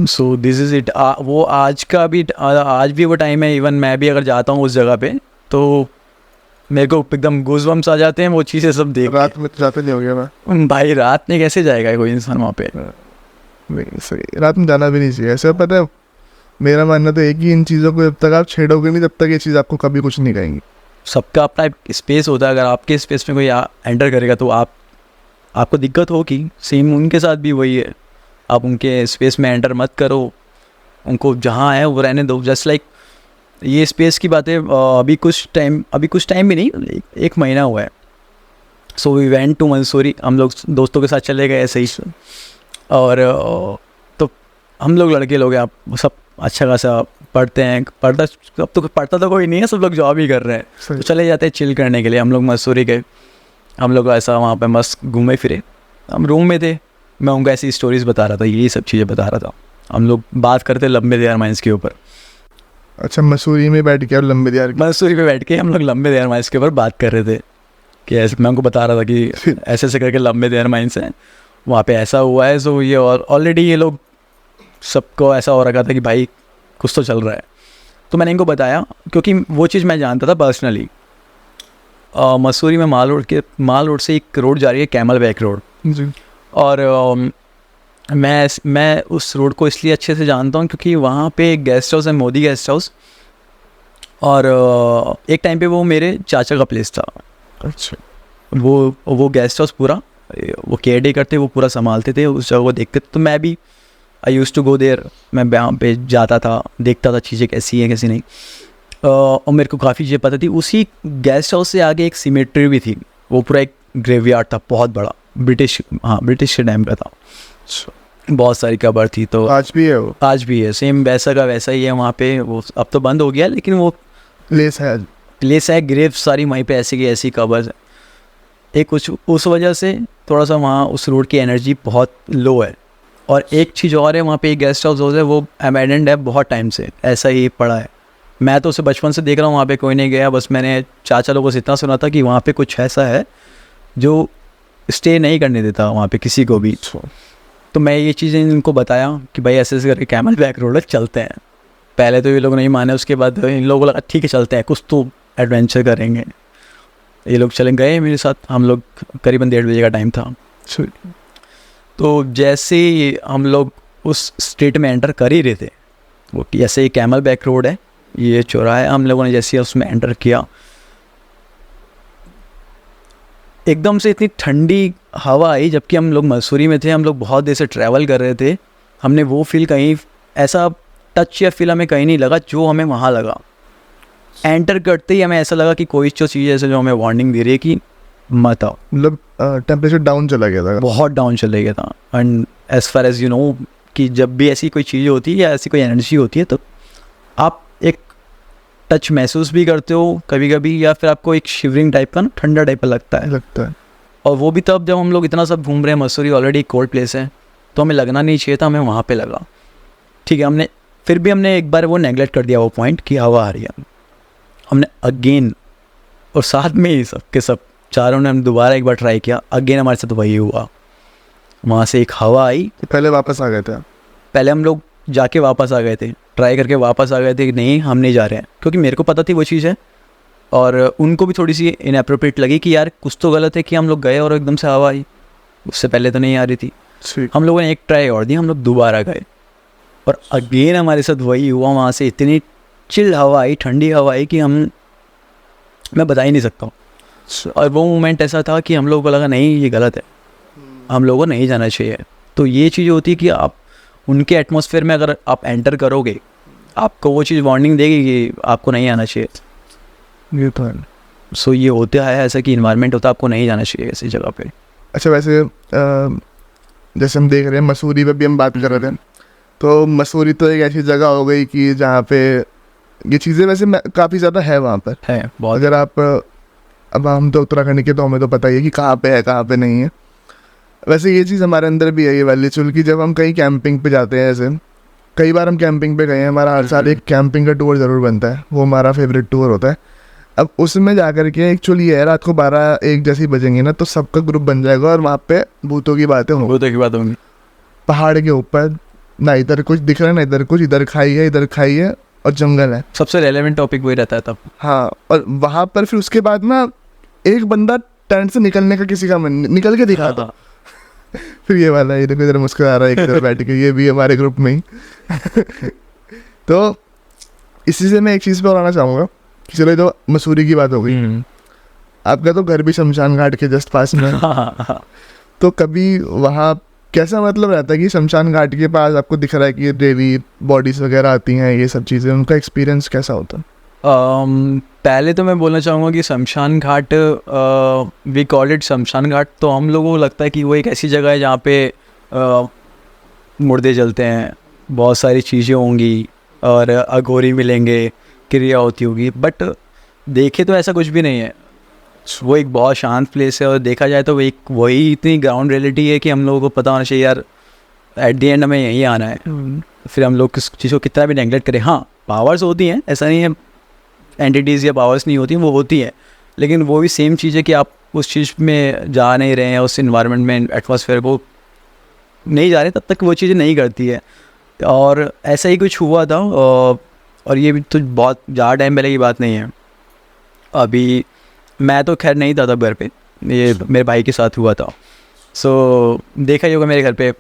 So this is it. वो आज भी वो टाइम है, इवन मैं भी अगर जाता हूँ उस जगह पे तो मेरे को एकदम गूज़बम्स आ जाते हैं वो चीज़ें सब देख। रात में तो जाते नहीं हो गया मैं भाई, रात में कैसे जाएगा कोई इंसान वहाँ पे? नहीं, सही, रात में जाना भी नहीं चाहिए। ऐसे पता है, मेरा मानना तो एक ही, इन चीज़ों को जब तक आप छेड़ोगे नहीं तब तक ये चीज़ आपको कभी कुछ नहीं कहेंगी। सबका अपना स्पेस होता है, अगर आपके स्पेस में कोई एंटर करेगा तो आपको दिक्कत होगी। सेम उनके साथ भी वही है, आप उनके स्पेस में एंटर मत करो, उनको जहाँ है वो रहने दो। जस्ट लाइक ये स्पेस की बातें अभी कुछ टाइम भी नहीं, 1 महीना हुआ है, so we went to Mussoorie, हम लोग दोस्तों के साथ चले गए ऐसे ही। और तो हम लोग लड़के लोग हैं, आप सब अच्छा खासा पढ़ते हैं, अब तो पढ़ता तो कोई नहीं है, सब लोग जॉब ही कर रहे हैं, तो चले जाते हैं चिल करने के लिए। हम लोग मसूरी गए, हम लोग ऐसा वहाँ पे मस्त घूमे फिरे, हम रूम में थे, मैं उनको ऐसी स्टोरीज़ बता रहा था, यही सब चीज़ें बता रहा था। हम लोग बात करते लंबे देर माइंस के ऊपर। अच्छा, मसूरी में बैठ के और लंबे दियार मसूरी पे बैठ के हम लोग लंबे देर माइंस के ऊपर बात कर रहे थे कि ऐसे, मैं उनको बता रहा था कि ऐसे ऐसे करके लंबे देर माइंस हैं, वहाँ पे ऐसा हुआ है। सो ये और ऑलरेडी ये लोग सबको ऐसा हो रखा था कि भाई कुछ तो चल रहा है। तो मैंने इनको बताया, क्योंकि वो चीज़ मैं जानता था पर्सनली। मसूरी में माल रोड से एक रोड जा रही है, कैमल बैक रोड जी। और मैं उस रोड को इसलिए अच्छे से जानता हूँ क्योंकि वहाँ पे एक गेस्ट हाउस है, मोदी गेस्ट हाउस, और एक टाइम पे वो मेरे चाचा का प्लेस था। अच्छा। वो गेस्ट हाउस पूरा वो केयर टेकर थे, वो पूरा संभालते थे, उस जगह को देखते थे। तो मैं भी आई यूज़ टू गो देयर, मैं वहाँ पे जाता था, देखता था चीज़ें कैसी हैं कैसी नहीं। और मेरे को काफ़ी चीज़ें पता थी। उसी गेस्ट हाउस से आगे एक सिमेट्री भी थी, वो पूरा एक ग्रेवयार्ड था बहुत बड़ा, ब्रिटिश के टाइम का था। बहुत सारी कबर थी। तो आज भी है वो? आज भी है, सेम वैसा का वैसा ही है वहाँ पे। वो अब तो बंद हो गया, लेकिन वो प्लेस है, प्लेस है, ग्रेव सारी वहीं पे ऐसी की ऐसी कबर्स है। एक उस वजह से थोड़ा सा वहाँ उस रोड की एनर्जी बहुत लो है। और एक चीज़ और है, वहाँ पे एक गेस्ट हाउस है, वो अबैंडन्ड है बहुत टाइम से, ऐसा ही पड़ा है। मैं तो उसे बचपन से देख रहा हूँ, वहाँ पे कोई नहीं गया। बस मैंने चाचा लोगों से इतना सुना था कि वहाँ पे कुछ ऐसा है जो स्टे नहीं करने देता वहाँ पे किसी को भी। तो मैं ये चीज़ें इनको बताया कि भाई ऐसे ऐसे करके कैमल बैक रोड चलते हैं। पहले तो ये लोग नहीं माने, उसके बाद इन लोगों को लगा ठीक है चलते हैं, कुछ तो एडवेंचर करेंगे। ये लोग चले गए मेरे साथ, हम लोग करीबन 1:30 बजे का टाइम था। तो जैसे ही हम लोग उस स्ट्रीट में एंटर कर ही रहे थे, वो जैसे ही कैमल बैक रोड है, ये चौराहा है, हम लोगों ने जैसे ही उसमें एंटर किया, एकदम से इतनी ठंडी हवा आई। जबकि हम लोग मसूरी में थे, हम लोग बहुत देर से ट्रैवल कर रहे थे, हमने वो फील कहीं ऐसा टच या फील हमें कहीं नहीं लगा जो हमें वहाँ लगा। एंटर करते ही हमें ऐसा लगा कि कोई जो चीज़ ऐसे जो हमें वार्निंग दे रही है कि मत आओ। मतलब टेम्परेचर डाउन चला गया था? बहुत डाउन चले गया था। And as far as you know कि जब भी ऐसी कोई चीज़ होती है या ऐसी कोई एनर्जी होती है, तो आप एक टच महसूस भी करते हो कभी कभी, या फिर आपको एक शिवरिंग टाइप का, ठंडा टाइप का लगता है। और वो भी तब जब हम लोग इतना सब घूम रहे हैं। मसूरी ऑलरेडी कोल्ड प्लेस है, तो हमें लगना नहीं चाहिए था, हमें वहाँ पे लगा। ठीक है, फिर भी हमने एक बार वो नेगलेक्ट कर दिया वो पॉइंट कि हवा आ रही है। हमने अगेन, और साथ में ही सब के सब चारों ने हम दोबारा एक बार ट्राई किया, अगेन हमारे साथ वही हुआ। वहाँ से एक हवा आई। पहले वापस आ गए थे? पहले हम लोग जाके वापस आ गए थे, ट्राई करके वापस आ गए थे कि नहीं हम नहीं जा रहे हैं, क्योंकि मेरे को पता थी वो चीज़ है, और उनको भी थोड़ी सी इनएप्रोप्रिएट लगी कि यार कुछ तो गलत है कि हम लोग गए और एकदम से हवा आई, उससे पहले तो नहीं आ रही थी। हम लोगों ने एक ट्राई और दी, हम लोग दोबारा गए और अगेन हमारे साथ वही हुआ। वहाँ से इतनी चिल हवा आई, ठंडी हवा आई कि मैं बता ही नहीं सकता हूँ। और वो मोमेंट ऐसा था कि हम लोगों को लगा नहीं ये गलत है, हम लोगों को नहीं जाना चाहिए। तो ये चीज़ होती है कि आप उनके एटमॉस्फेयर में अगर आप एंटर करोगे, आपको वो चीज़ वार्निंग देगी कि आपको नहीं आना चाहिए। ये तो है। सो ये होता है ऐसा कि इन्वायरमेंट होता है, आपको नहीं जाना चाहिए ऐसी जगह पे। अच्छा, वैसे जैसे हम देख रहे हैं मसूरी पे भी हम बात कर रहे थे, तो मसूरी तो एक ऐसी जगह हो गई कि जहाँ पे ये चीज़ें वैसे काफ़ी ज़्यादा है वहाँ पर है बहुत। अगर आप अब हम तो उत्तराखंड के, तो हमें तो पता ही है कि कहाँ पे है कहाँ पे नहीं है। वैसे ये चीज़ हमारे अंदर भी है, ये वाली चुल की जब हम कहीं कैंपिंग पे जाते हैं, ऐसे कई बार हम कैंपिंग पे गए हैं, हमारा हर साल एक कैंपिंग का टूर ज़रूर बनता है, वो हमारा फेवरेट टूर होता है। अब उसमें जा कर के एक्चुअली ये है, रात को 12-1 जैसे बजेंगे ना, तो सबका ग्रुप बन जाएगा और वहाँ पे भूतों की बातें होंगी। पहाड़ के ऊपर ना इधर कुछ दिख रहा है ना इधर कुछ, इधर खाई है और जंगल है। सबसे रेलेवेंट टॉपिक वही रहता है तब। हाँ, और वहाँ पर फिर उसके बाद ना एक बंदा टेंट से निकलने का किसी का मन निकल के दिखा था। फिर ये वाला, ये देखो इधर मुस्कुरा रहा है एक इधर बैठ के, ये भी हमारे ग्रुप में ही। तो इसी से मैं एक चीज़ पे और आना चाहूँगा कि चलो तो मसूरी की बात हो गई, आपका तो घर भी शमशान घाट के जस्ट पास में। तो कभी वहाँ कैसा मतलब रहता है कि शमशान घाट के पास आपको दिख रहा है कि डेली बॉडीज वगैरह आती हैं, ये सब चीज़ें, उनका एक्सपीरियंस कैसा होता है? पहले तो मैं बोलना चाहूँगा कि शमशान घाट, वी कॉल इट शमशान घाट, तो हम लोगों को लगता है कि वो एक ऐसी जगह है जहाँ पे मुर्दे जलते हैं, बहुत सारी चीज़ें होंगी और अघोरी मिलेंगे, क्रिया होती होगी, बट देखे तो ऐसा कुछ भी नहीं है। वो एक बहुत शांत प्लेस है और देखा जाए तो वो एक वही इतनी ग्राउंड रियलिटी है कि हम लोगों को पता होना चाहिए यार एट दी एंड हमें यहीं आना है। फिर हम लोग किस चीज़ को कितना भी नेगलेक्ट करें, हाँ पावर्स होती हैं, ऐसा नहीं है एंटिटीज़ या पावर्स नहीं होती, वो होती है, लेकिन वो भी सेम चीज़ है कि आप उस चीज़ में जा नहीं रहे हैं, उस इन्वायरमेंट में एटमॉस्फेयर को नहीं जा रहे तब तक वो चीज़ें नहीं करती है। और ऐसा ही कुछ हुआ था और ये भी तो बहुत ज़्यादा टाइम पहले की बात नहीं है। अभी मैं तो खैर नहीं था तब घर पे, ये मेरे भाई के साथ हुआ था। सो देखा ही होगा मेरे घर पे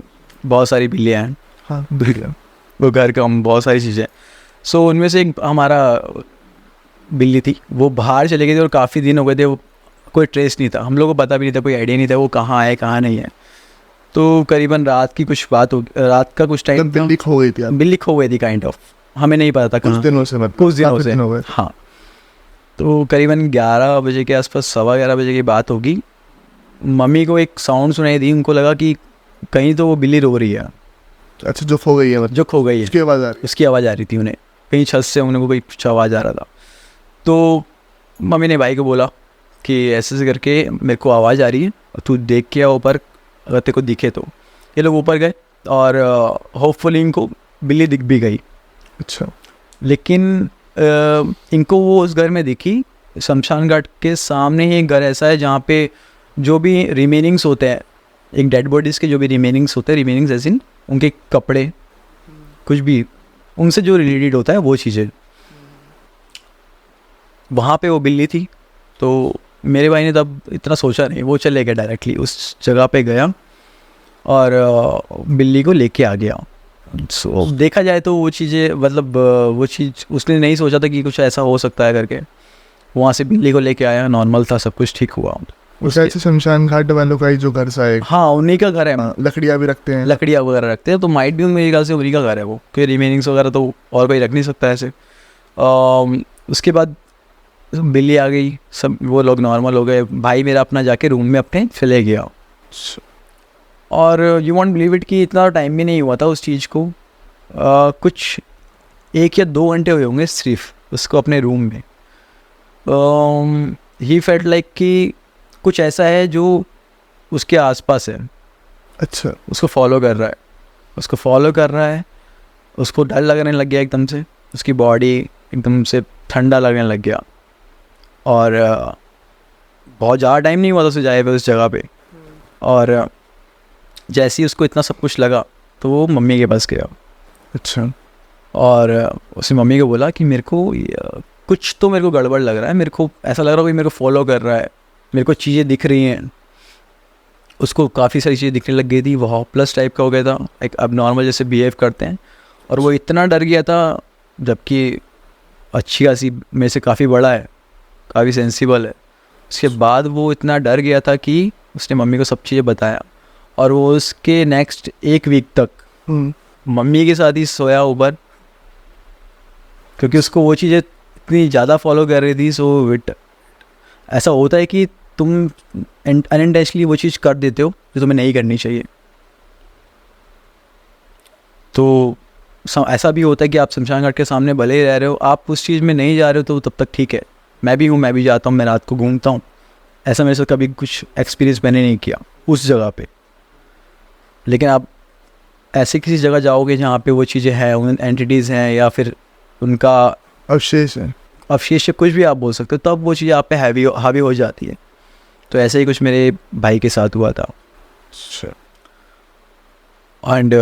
बहुत सारी बिल्लियाँ हैं, हाँ बिल्कुल। वो घर का बहुत सारी चीज़ें। सो उनमें से एक हमारा बिल्ली थी, वो बाहर चले गई थी और काफ़ी दिन हो गए थे, वो कोई ट्रेस नहीं था, हम लोगों को पता भी नहीं था, कोई आइडिया नहीं था वो कहाँ है कहाँ नहीं है। तो करीबन रात की कुछ बात हो, रात का कुछ टाइम, बिल्ली खो गई थी, बिल्ली खो गई थी काइंड ऑफ, हमें नहीं पता था कुछ कहाँ, दिनों से, मतलब कुछ दिनों काफी से दिन हो गए। हाँ। तो करीबन 11 बजे के आसपास, 11:15 बजे की बात होगी, मम्मी को एक साउंड सुनाई दी, उनको लगा कि कहीं तो वो बिल्ली रो रही है, अच्छा जो खो गई है, मतलब जो खो गई है उसकी आवाज़ आ रही उसकी आवाज़ आ रही थी उन्हें, कहीं छत से उन्हें को कोई कुछ आवाज़ आ रहा था। तो मम्मी ने भाई को बोला कि ऐसे ऐसे करके मेरे को आवाज़ आ रही है, तू देख के आओ ऊपर, अगर तेरे को दिखे तो। ये लोग ऊपर गए और होपफुली इनको बिल्ली दिख भी गई। अच्छा, लेकिन इनको वो उस घर में दिखी, शमशान घाट के सामने ही एक घर ऐसा है जहाँ पे जो भी रिमेनिंग्स होते हैं, एक डेड बॉडीज़ के जो भी रिमेनिंग्स होते हैं, रिमेनिंग्स ऐसे उनके कपड़े कुछ भी उनसे जो रिलेटेड होता है वो चीज़ें, वहाँ पे वो बिल्ली थी। तो मेरे भाई ने तब इतना सोचा नहीं, वो चले गया डायरेक्टली उस जगह पे गया और बिल्ली को लेके आ गया। सो देखा जाए तो वो चीज़ें, मतलब वो चीज़ उसने नहीं सोचा था कि कुछ ऐसा हो सकता है करके, वहाँ से बिल्ली को लेके आया, नॉर्मल था, सब कुछ ठीक हुआ। उसका ऐसे शमशान घाट वालों का ही जो घर सा है, हाँ उन्हीं का घर है, लकड़ियाँ भी रखते हैं, लकड़ियाँ वगैरह रखते हैं, तो माइट भी मेरे ख्याल से उन्हीं का घर है वो, कि रिमेनिंग्स वगैरह तो और कोई रख नहीं सकता ऐसे। उसके बाद बिल्ली आ गई, सब वो लोग नॉर्मल हो गए, भाई मेरा अपना जाके रूम में अपने चले गया। और यू वॉन्ट बिलीव इट कि इतना टाइम भी नहीं हुआ था उस चीज़ को, कुछ 1 या 2 घंटे हुए होंगे सिर्फ उसको अपने रूम में। ही फेल्ट लाइक कि कुछ ऐसा है जो उसके आसपास है, अच्छा उसको फॉलो कर रहा है, उसको फॉलो कर रहा है, उसको डर लगने लग गया एकदम से, उसकी बॉडी एकदम से ठंडा लगने लग गया। और बहुत ज़्यादा टाइम नहीं हुआ था उसे जाए पे उस जगह पे, और जैसे ही उसको इतना सब कुछ लगा तो वो मम्मी के पास गया। अच्छा, और उसने मम्मी को बोला कि मेरे को कुछ तो मेरे को गड़बड़ लग रहा है, मेरे को ऐसा लग रहा है कि मेरे को फॉलो कर रहा है, मेरे को चीज़ें दिख रही हैं। उसको काफ़ी सारी चीज़ें दिखने लग गई थी, वो हॉपलेस टाइप का हो गया था, एक अब नॉर्मल जैसे बिहेव करते हैं, और वो इतना डर गया था, जबकि अच्छी खासी मेरे से काफ़ी बड़ा है, काफ़ी सेंसिबल है। उसके बाद वो इतना डर गया था कि उसने मम्मी को सब चीज़ें बताया, और वो उसके नेक्स्ट 1 वीक तक मम्मी के साथ ही सोया ऊपर, क्योंकि उसको वो चीज़ें इतनी ज़्यादा फॉलो कर रही थी। सो इट ऐसा होता है कि तुम अनइंटेंशनली वो चीज़ कर देते हो जो तुम्हें नहीं करनी चाहिए। तो ऐसा भी होता है कि आप शमशान घाट के सामने भले ही रह रहे हो, आप उस चीज़ में नहीं जा रहे हो तो तब तक ठीक है। मैं भी हूँ, मैं भी जाता हूँ, मैं रात को घूमता हूँ, ऐसा मेरे से कभी कुछ एक्सपीरियंस मैंने नहीं किया उस जगह पे। लेकिन आप ऐसे किसी जगह जाओगे जहाँ पे वो चीज़ें हैं, उन एंटिटीज़ हैं, या फिर उनका अवशेष है, अवशेष है, कुछ भी आप बोल सकते हो, तब वो चीज़ें आप पे हावी हो जाती है। तो ऐसे ही कुछ मेरे भाई के साथ हुआ था। एंड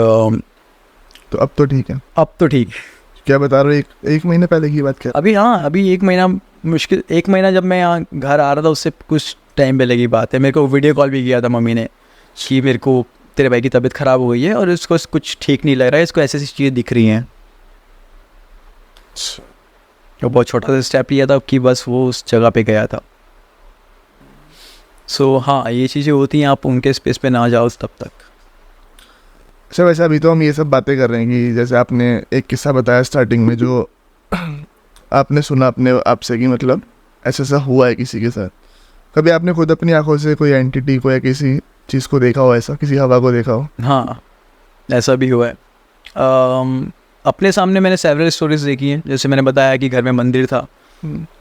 तो अब तो ठीक है, अब तो ठीक है। क्या बता रहे हो, एक महीने पहले की बात क्या? अभी हाँ, अभी 1 महीना, मुश्किल 1 महीना जब मैं यहाँ घर आ रहा था उससे कुछ टाइम पहले की बात है। मेरे को वीडियो कॉल भी किया था मम्मी ने कि मेरे को तेरे भाई की तबीयत ख़राब हो गई है और इसको कुछ ठीक नहीं लग रहा है, इसको ऐसी ऐसी चीज़ें दिख रही हैं। तो बहुत छोटा सा स्टेप लिया था कि बस वो उस जगह पे गया था। सो हाँ, ये चीज़ें होती हैं, आप उनके स्पेस पे ना जाओ तब तक। अच्छा, वैसे अभी तो हम ये सब बातें कर रहे हैं कि जैसे आपने एक किस्सा बताया स्टार्टिंग में, जो आपने सुना अपने आपसे कि मतलब ऐसा ऐसा हुआ है किसी के साथ, कभी आपने खुद अपनी आंखों से कोई एंटिटी को या किसी चीज़ को देखा हो, ऐसा किसी हवा को देखा हो? हाँ, ऐसा भी हुआ है। अपने सामने मैंने सेवरल स्टोरीज देखी हैं। जैसे मैंने बताया कि घर में मंदिर था,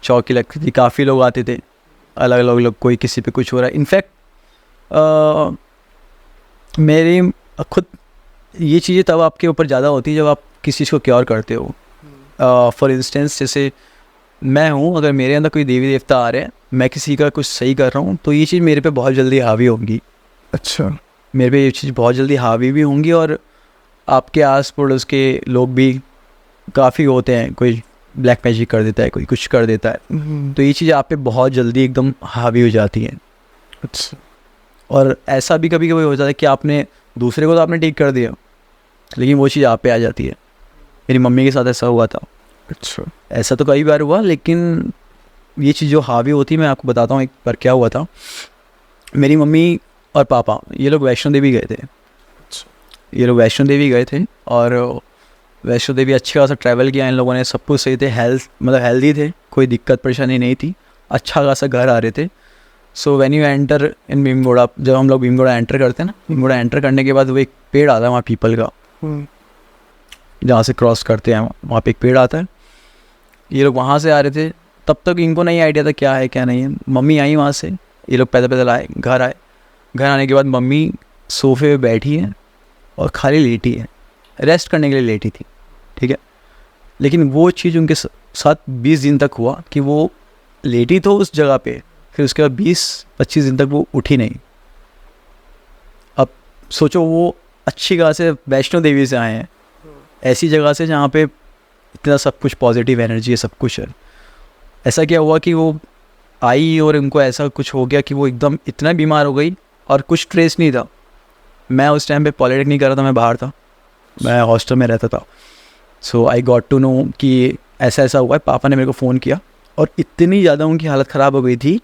चौकी लगती थी, काफ़ी लोग आते थे, अलग अलग लोग, कोई किसी पे कुछ हो रहा है। इनफैक्ट मेरी खुद ये चीज़ें तब आपके ऊपर ज़्यादा होती है जब आप किसी चीज़ को क्योर करते हो। फॉर इंस्टेंस जैसे मैं हूँ, अगर मेरे अंदर कोई देवी देवता आ रहे हैं, मैं किसी का कुछ सही कर रहा हूँ, तो ये चीज़ मेरे पे बहुत जल्दी हावी होंगी। अच्छा। मेरे पे ये चीज़ बहुत जल्दी हावी भी होंगी, और आपके आस पड़ोस के लोग भी काफ़ी होते हैं, कोई ब्लैक मैजिक कर देता है, कोई कुछ कर देता है, तो ये चीज़ आप पे बहुत जल्दी एकदम हावी हो जाती है। अच्छा। और ऐसा भी कभी कभी हो जाता है कि आपने दूसरे को तो आपने ठीक कर दिया, लेकिन वो चीज़ आप पे आ जाती है। मेरी मम्मी के साथ ऐसा हुआ था। अच्छा। ऐसा तो कई बार हुआ, लेकिन ये चीज़ जो हावी होती है, मैं आपको बताता हूँ एक बार क्या हुआ था। मेरी मम्मी और पापा ये लोग वैष्णो देवी गए थे। ये लोग वैष्णो देवी गए थे, और वैष्णो देवी अच्छी खासा ट्रैवल किया इन लोगों ने, सब कुछ सही थे, मतलब हेल्दी थे, कोई दिक्कत परेशानी नहीं थी, अच्छा खासा घर आ रहे थे। So when you enter in Bhimgoda, जब हम लोग भीमगोड़ा एंटर करते हैं ना, भीमगोड़ा एंटर करने के बाद वो एक पेड़ आता है वहाँ पीपल का, जहाँ से क्रॉस करते हैं वहाँ पे एक पेड़ आता है। ये लोग वहाँ से आ रहे थे, तब तक इनको नहीं आइडिया था क्या है क्या नहीं है। मम्मी आई वहाँ से, ये लोग पैदल पैदल आए, घर आए। घर आने के बाद मम्मी सोफे पे बैठी है और खाली लेटी है, रेस्ट करने के लिए लेटी थी, ठीक है। लेकिन वो चीज़ उनके साथ 20 दिन तक हुआ कि वो लेटी तो उस जगह पे, फिर उसके बाद 20-25 दिन तक वो उठी नहीं। अब सोचो, वो अच्छी जगह से वैष्णो देवी से आए हैं, ऐसी जगह से जहाँ पे इतना सब कुछ पॉजिटिव एनर्जी है, सब कुछ है। ऐसा क्या हुआ कि वो आई और उनको ऐसा कुछ हो गया कि वो एकदम इतना बीमार हो गई, और कुछ ट्रेस नहीं था। मैं उस टाइम पे पॉलिटेक्निक कर रहा था, मैं बाहर था, मैं हॉस्टल में रहता था। सो आई गॉट टू नो कि ऐसा ऐसा हुआ है। पापा ने मेरे को फ़ोन किया, और इतनी ज़्यादा उनकी हालत ख़राब हो गई थी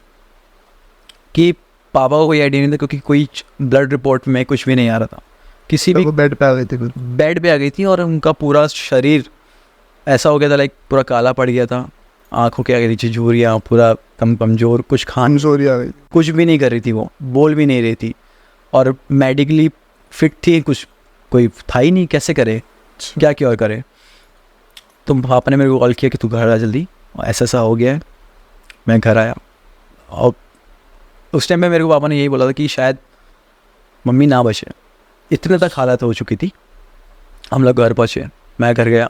कि पापा को कोई आइडिया नहीं था, क्योंकि कोई ब्लड रिपोर्ट में कुछ भी नहीं आ रहा था। किसी भी बेड पे आ गई थी, बेड पे आ गई थी, और उनका पूरा शरीर ऐसा हो गया था, लाइक पूरा काला पड़ गया था, आँखों के आगे नीचे झुर्रियाँ, पूरा कमज़ोर, कुछ कमजोरी आ गई, कुछ भी नहीं कर रही थी, वो बोल भी नहीं रही थी, और मेडिकली फिट थी, कुछ कोई था ही नहीं, कैसे करे, क्या क्योर करे। तो पापा ने मेरे को कॉल किया कि तू घर आ जल्दी, ऐसा ऐसा हो गया है। मैं घर आया, और उस टाइम पे मेरे को पापा ने यही बोला था कि शायद मम्मी ना बचे, इतने तक हालत हो चुकी थी। हम लोग घर पहुँचे, मैं घर गया,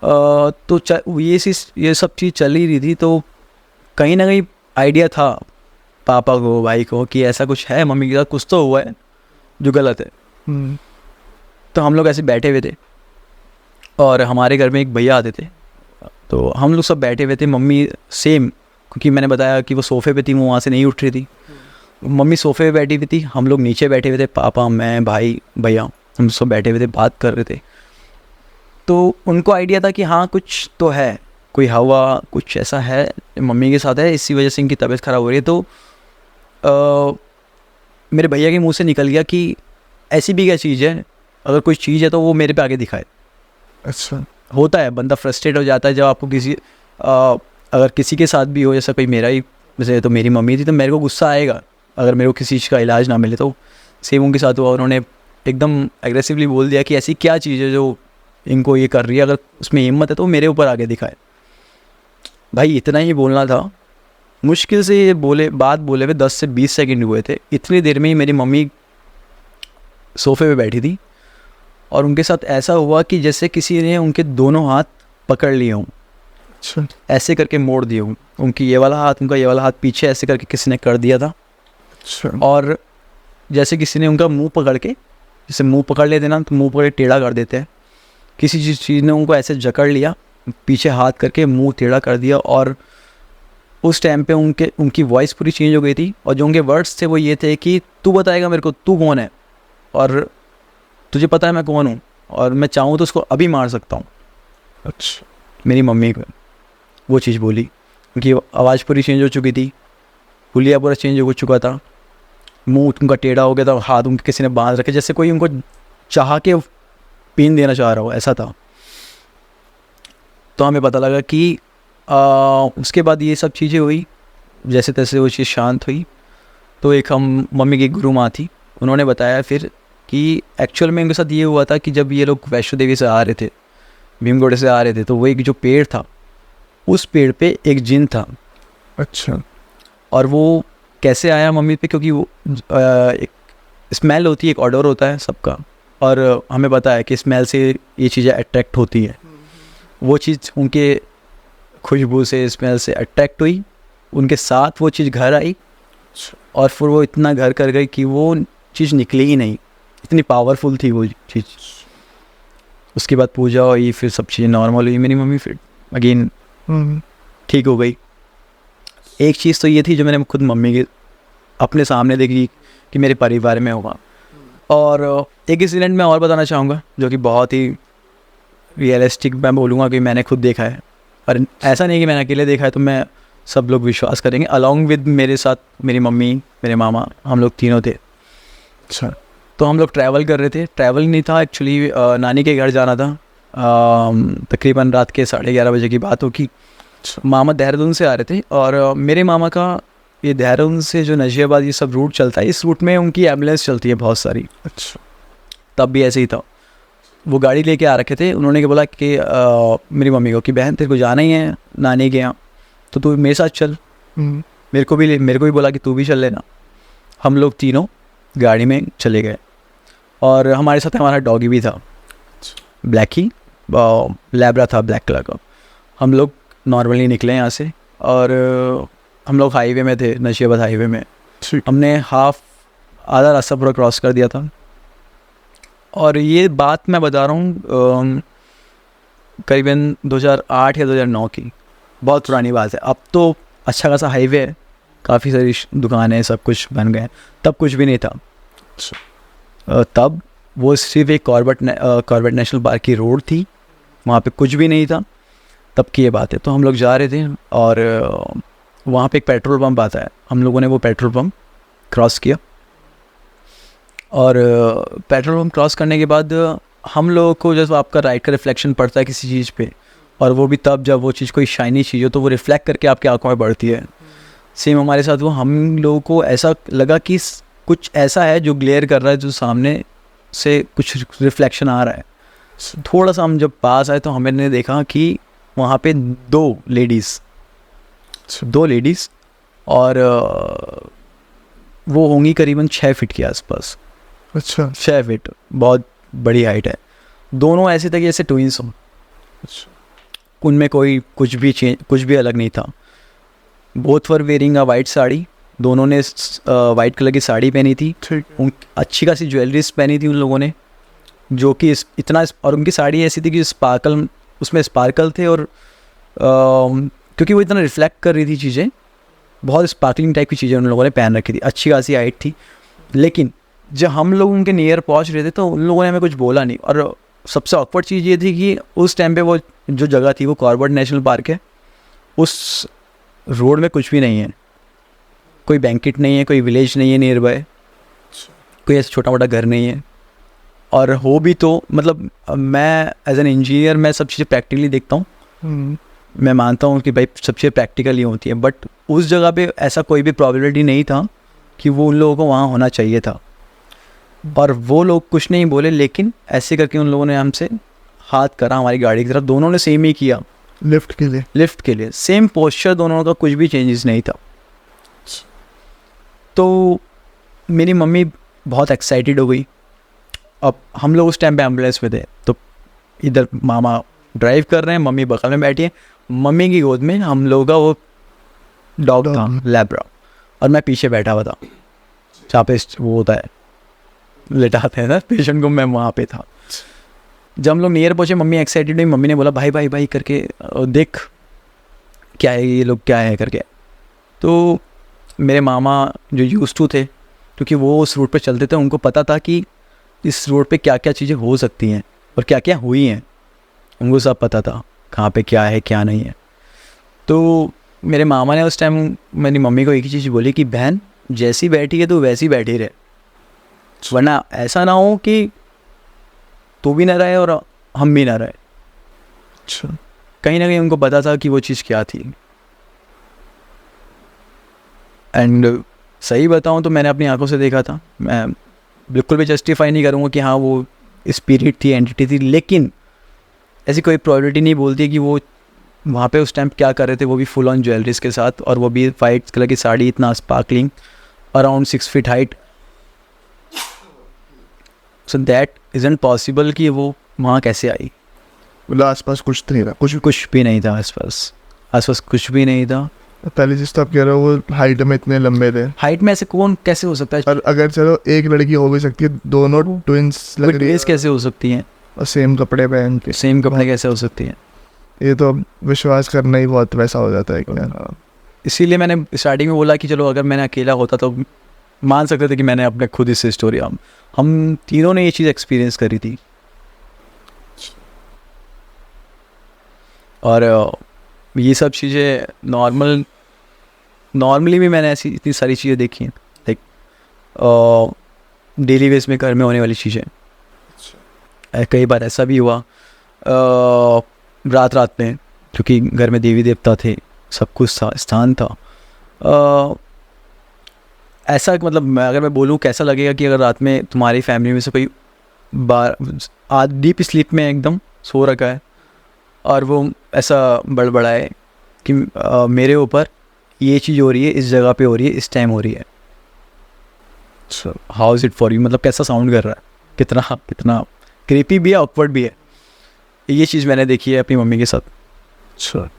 तो ये सब चीज़ चल ही रही थी। तो कहीं ना कहीं आइडिया था पापा को, भाई को, कि ऐसा कुछ है, मम्मी के साथ कुछ तो हुआ है जो गलत है। तो हम लोग ऐसे बैठे हुए थे, और हमारे घर में एक भैया आते थे, तो हम लोग सब बैठे हुए थे। मम्मी सेम, क्योंकि मैंने बताया कि वो सोफ़े पे थी, वो वहाँ से नहीं उठ रही थी। मम्मी सोफ़े पे बैठी हुई थी, हम लोग नीचे बैठे हुए थे, पापा, मैं, भाई, भैया, हम सब बैठे हुए थे, बात कर रहे थे। तो उनको आइडिया था कि हाँ कुछ तो है, कोई हवा, कुछ ऐसा है मम्मी के साथ है, इसी वजह से इनकी तबीयत ख़राब हो रही है। तो मेरे भैया के मुंह से निकल गया कि ऐसी भी क्या चीज़ है, अगर कोई चीज़ है तो वो मेरे पे आगे दिखाए। अच्छा। होता है, बंदा फ्रस्ट्रेट हो जाता है जब आपको किसी अगर किसी के साथ भी हो, जैसा कोई मेरा ही, जैसे तो मेरी मम्मी थी, तो मेरे को गुस्सा आएगा अगर मेरे को किसी चीज़ का इलाज ना मिले। तो सेम उनके साथ हुआ, उन्होंने एकदम एग्रेसिवली बोल दिया कि ऐसी क्या चीज़ है जो इनको ये कर रही है, अगर उसमें हिम्मत है तो मेरे ऊपर आगे दिखाए। भाई इतना ही बोलना था, मुश्किल से ये बात बोले हुए 10 से 20 सेकंड हुए थे। इतनी देर में ही मेरी मम्मी सोफ़े पे बैठी थी, और उनके साथ ऐसा हुआ कि जैसे किसी ने उनके दोनों हाथ पकड़ लिए हों, अच्छा, ऐसे करके मोड़ दिए हों। उनकी ये वाला हाथ, उनका ये वाला हाथ पीछे ऐसे करके किसी ने कर दिया था। अच्छा। और जैसे किसी ने उनका मुंह पकड़ के, जैसे मुंह पकड़ लेते ना, तो मुंह पकड़ के टेढ़ा कर देते हैं, किसी चीज़ ने उनको ऐसे जकड़ लिया, पीछे हाथ करके मुंह टेढ़ा कर दिया। और उस टाइम पे उनकी वॉइस पूरी चेंज हो गई थी, और जो उनके वर्ड्स थे वो ये थे कि तू बताएगा मेरे को तू कौन है, और तुझे पता है मैं कौन हूँ, और मैं चाहूँ तो उसको अभी मार सकता हूँ। अच्छा। मेरी मम्मी को वो चीज़ बोली, उनकी आवाज़ पूरी चेंज हो चुकी थी, हुलिया पूरा चेंज हो चुका था, मुंह उनका टेढ़ा हो गया था, हाथ उनके किसी ने बांध रखे, जैसे कोई उनको चाह के पीन देना चाह रहा हो, ऐसा था। तो हमें पता लगा कि उसके बाद ये सब चीज़ें हुई, जैसे तैसे वो चीज़ शांत हुई। तो एक हम मम्मी की गुरु माँ थी, उन्होंने बताया फिर कि एक्चुअल में इनके साथ ये हुआ था कि जब ये लोग वैष्णो देवी से आ रहे थे, भीमगढ़ से आ रहे थे, तो वो एक जो पेड़ था, उस पेड़ पे एक जिन था। अच्छा। और वो कैसे आया मम्मी पे, क्योंकि वो एक स्मेल होती है, एक ऑर्डर होता है सबका, और हमें पता है कि स्मेल से ये चीज़ें अट्रैक्ट होती है। वो चीज़ उनके खुशबू से, स्मेल से अट्रैक्ट हुई, उनके साथ वो चीज़ घर आई, और फिर वो इतना घर कर गई कि वो चीज़ निकली ही नहीं, इतनी पावरफुल थी वो चीज़। उसके बाद पूजा हुई, फिर सब चीज़ें नॉर्मल हुई, मेरी मम्मी फिर अगेन ठीक हो गई। एक चीज़ तो ये थी जो मैंने खुद मम्मी के अपने सामने देखी कि मेरे परिवार में होगा। और एक इंसिडेंट मैं और बताना चाहूँगा जो कि बहुत ही रियलिस्टिक मैं बोलूँगा कि मैंने खुद देखा है, और ऐसा नहीं कि मैंने अकेले देखा है, तो मैं सब लोग विश्वास करेंगे। अलॉन्ग विद मेरे साथ मेरी मम्मी, मेरे मामा, हम लोग तीनों थे। अच्छा। तो हम लोग ट्रैवल कर रहे थे, ट्रैवल नहीं था एक्चुअली, नानी के घर जाना था। तकरीबन रात के 11:30 बजे की बात होगी। मामा देहरादून से आ रहे थे, और मेरे मामा का ये देहरादून से जो नजीबाबाद ये सब रूट चलता है, इस रूट में उनकी एम्बुलेंस चलती है बहुत सारी। अच्छा। तब भी ऐसे ही था, वो गाड़ी लेके आ रखे थे। उन्होंने क्या बोला कि मेरी मम्मी को कि बहन तेरे को जाना ही है नानी के यहाँ, तो तू मेरे साथ चल। मेरे को भी बोला कि तू भी चल लेना। हम लोग तीनों गाड़ी में चले गए, और हमारे साथ हमारा डॉगी भी था, ब्लैक ही लैब्रा था, ब्लैक कलर का। हम लोग नॉर्मली निकले यहाँ से, और हम लोग हाईवे में थे, नशीबाद हाईवे में। हमने आधा रास्ता पूरा क्रॉस कर दिया था। और ये बात मैं बता रहा हूँ करीबन 2008 या 2009 की, बहुत पुरानी बात है। अब तो अच्छा खासा हाईवे है, काफ़ी सारी दुकानें, सब कुछ बन गए। तब कुछ भी नहीं था। तब वो सिर्फ एक कॉर्बेट नेशनल पार्क की रोड थी, वहाँ पे कुछ भी नहीं था। तब की ये बात है। तो हम लोग जा रहे थे, और वहाँ पे एक पेट्रोल पंप आता है। हम लोगों ने वो पेट्रोल पंप क्रॉस किया, और पेट्रोल पंप क्रॉस करने के बाद हम लोगों को जब आपका राइट का रिफ्लेक्शन पड़ता है किसी चीज़ पे, और वो भी तब जब वो चीज़ कोई शाइनी चीज़ हो, तो वो रिफ्लेक्ट करके आपकी आंखों में बढ़ती है। सेम हमारे साथ वो, हम लोगों को ऐसा लगा कि कुछ ऐसा है जो ग्लेयर कर रहा है, जो सामने से कुछ रिफ्लेक्शन आ रहा है। थोड़ा सा हम जब पास आए तो हमने देखा कि वहाँ पे दो लेडीज़, और वो होंगी करीबन 6 फीट के आसपास। अच्छा। 6 फीट बहुत बड़ी हाइट है। दोनों ऐसे थे कि जैसे ट्विंस हों। अच्छा। उनमें कुछ भी अलग नहीं था। Both were wearing a white sari, दोनों ने वाइट कलर की साड़ी पहनी थी। अच्छी खासी ज्वेलरीज पहनी थी उन लोगों ने, जो कि इतना, और उनकी साड़ी ऐसी थी कि उसमें स्पार्कल थे, और क्योंकि वो इतना रिफ्लेक्ट कर रही थी चीज़ें, बहुत स्पार्कलिंग टाइप की चीज़ें उन लोगों ने पहन रखी थी। अच्छी खासी हाइट थी। लेकिन जब हम लोग उनके नियर पहुंच रहे थे तो उन लोगों ने हमें कुछ बोला नहीं। और सबसे ऑकवर्ड चीज़ ये थी कि उस टाइम पे वो जो जगह थी वो कॉर्बेट नेशनल पार्क है, उस रोड में कुछ भी नहीं है, कोई बैंकेट नहीं है, कोई विलेज नहीं है नियर बाय, कोई ऐसा छोटा मोटा घर नहीं है। और हो भी तो मतलब मैं एज एन इंजीनियर मैं सब चीज़ें प्रैक्टिकली देखता हूँ। मैं मानता हूँ कि भाई सब चीज़ें प्रैक्टिकली होती हैं, बट उस जगह पे ऐसा कोई भी प्रॉबिलिटी नहीं था कि वो उन लोगों को वहाँ होना चाहिए था। और वो लोग कुछ नहीं बोले, लेकिन ऐसे करके उन लोगों ने हमसे हाथ करा हमारी गाड़ी की तरफ। दोनों ने सेम ही किया, लिफ्ट के लिए सेम पोस्चर, दोनों का कुछ भी चेंजेस नहीं था। तो मेरी मम्मी बहुत एक्साइटेड हो गई। अब हम लोग उस टाइम पे एम्बुलेंस में थे, तो इधर मामा ड्राइव कर रहे हैं, मम्मी बगल में बैठी है। मम्मी की गोद में हम लोगों का वो डॉग था, लैब्रा, और मैं पीछे बैठा हुआ था, जहाँ पे वो होता है लेटाते हैं ना पेशेंट को, मैं वहाँ पे था। जब हम लोग नियर पहुँचे, मम्मी एक्साइटेड हुई। मम्मी ने बोला भाई भाई भाई करके देख क्या है ये लोग, क्या है करके। तो मेरे मामा जो यूज्ड टू थे, क्योंकि वो उस रूट पे चलते थे, उनको पता था कि इस रोड पे क्या क्या चीज़ें हो सकती हैं और क्या क्या हुई हैं, उनको सब पता था कहाँ पे क्या है क्या नहीं है। तो मेरे मामा ने उस टाइम मेरी मम्मी को एक ही चीज़ बोली कि बहन जैसी बैठी है तो वैसी बैठी रहे, वरना ऐसा ना हो कि तू भी ना रहे और हम भी ना रहे। अच्छा। कहीं ना कहीं उनको पता था कि वो चीज़ क्या थी। एंड सही बताऊं तो मैंने अपनी आंखों से देखा था। मैं बिल्कुल भी जस्टिफाई नहीं करूँगा कि हाँ वो स्पिरिट थी, एंटिटी थी, लेकिन ऐसी कोई प्रोबेबिलिटी नहीं बोलती कि वो वहाँ पे उस टाइम क्या कर रहे थे, वो भी फुल ऑन ज्वेलरीज के साथ, और वो भी वाइट कलर की साड़ी, इतना sparkling, around 6 feet height. So that isn't possible कि वो वहाँ कैसे आई। मतलब आसपास कुछ तो नहीं था, कुछ भी नहीं था आसपास कुछ भी नहीं था। पहली चीज़ तो आप कह रहे हो वो हाइट में इतने लंबे थे। हाइट में ऐसे कौन कैसे हो सकता है? और अगर चलो एक लड़की हो भी सकती है, दोनों ट्विंस लग रही है, कैसे हो सकती हैं? और सेम कपड़े पहन के, सेम कपड़े कैसे हो सकती हैं? ये तो विश्वास करना ही बहुत वैसा हो जाता है क्या। इसीलिए मैंने स्टार्टिंग में बोला कि चलो अगर मैंने अकेला होता तो मान सकते थे कि मैंने अपने खुद ही से स्टोरी, हम तीनों ने ये चीज़ एक्सपीरियंस करी थी। और ये सब चीज़ें नॉर्मली भी मैंने ऐसी इतनी सारी चीज़ें देखी हैं, लाइक डेली बेस में घर में होने वाली चीज़ें। कई बार ऐसा भी हुआ रात में, क्योंकि घर में देवी देवता थे, सब कुछ था, स्थान था। ऐसा मतलब अगर मैं बोलूँ कैसा लगेगा कि अगर रात में तुम्हारी फैमिली में से कोई डीप स्लीप में एकदम सो रखा है और वो ऐसा बड़बड़ाए कि मेरे ऊपर ये चीज़ हो रही है, इस जगह पे हो रही है, इस टाइम हो रही है। How is it for you? मतलब कैसा साउंड कर रहा है, कितना क्रीपी भी है, ऑकवर्ड भी है। ये चीज़ मैंने देखी है अपनी मम्मी के साथ। अच्छा।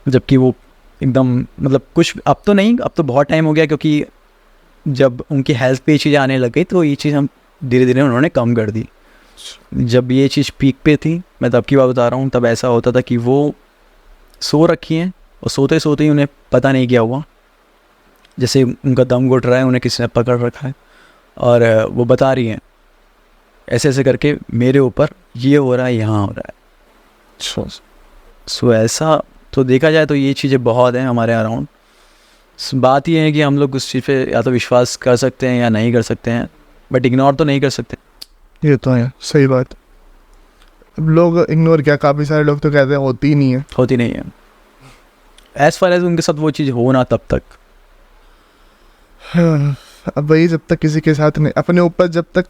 जबकि वो एकदम मतलब कुछ, अब तो नहीं, अब तो बहुत टाइम हो गया, क्योंकि जब उनकी हेल्थ पे ये चीज़ें आने लग गई तो ये चीज़ हम धीरे धीरे उन्होंने कम कर दी। जब ये चीज़ पीक पे थी, मैं तब की बात बता रहा हूँ, तब ऐसा होता था कि वो सो रखी हैं और सोते सोते ही उन्हें पता नहीं क्या हुआ, जैसे उनका दम घुट रहा है, उन्हें किसी ने पकड़ रखा है और वो बता रही हैं ऐसे ऐसे करके मेरे ऊपर ये हो रहा है, यहाँ हो रहा है। सो ऐसा तो देखा जाए तो ये चीज़ें बहुत हैं हमारे अराउंड। बात ये है कि हम लोग उस चीज़ पे या तो विश्वास कर सकते हैं या नहीं कर सकते हैं, बट इग्नोर तो नहीं कर सकते। ये तो है, सही बात। अब लोग इग्नोर क्या, काफ़ी सारे लोग तो कहते हैं होती नहीं है एज फार एज उनके साथ वो चीज़ हो ना तब तक। अब वही, जब तक किसी के साथ नहीं, अपने ऊपर जब तक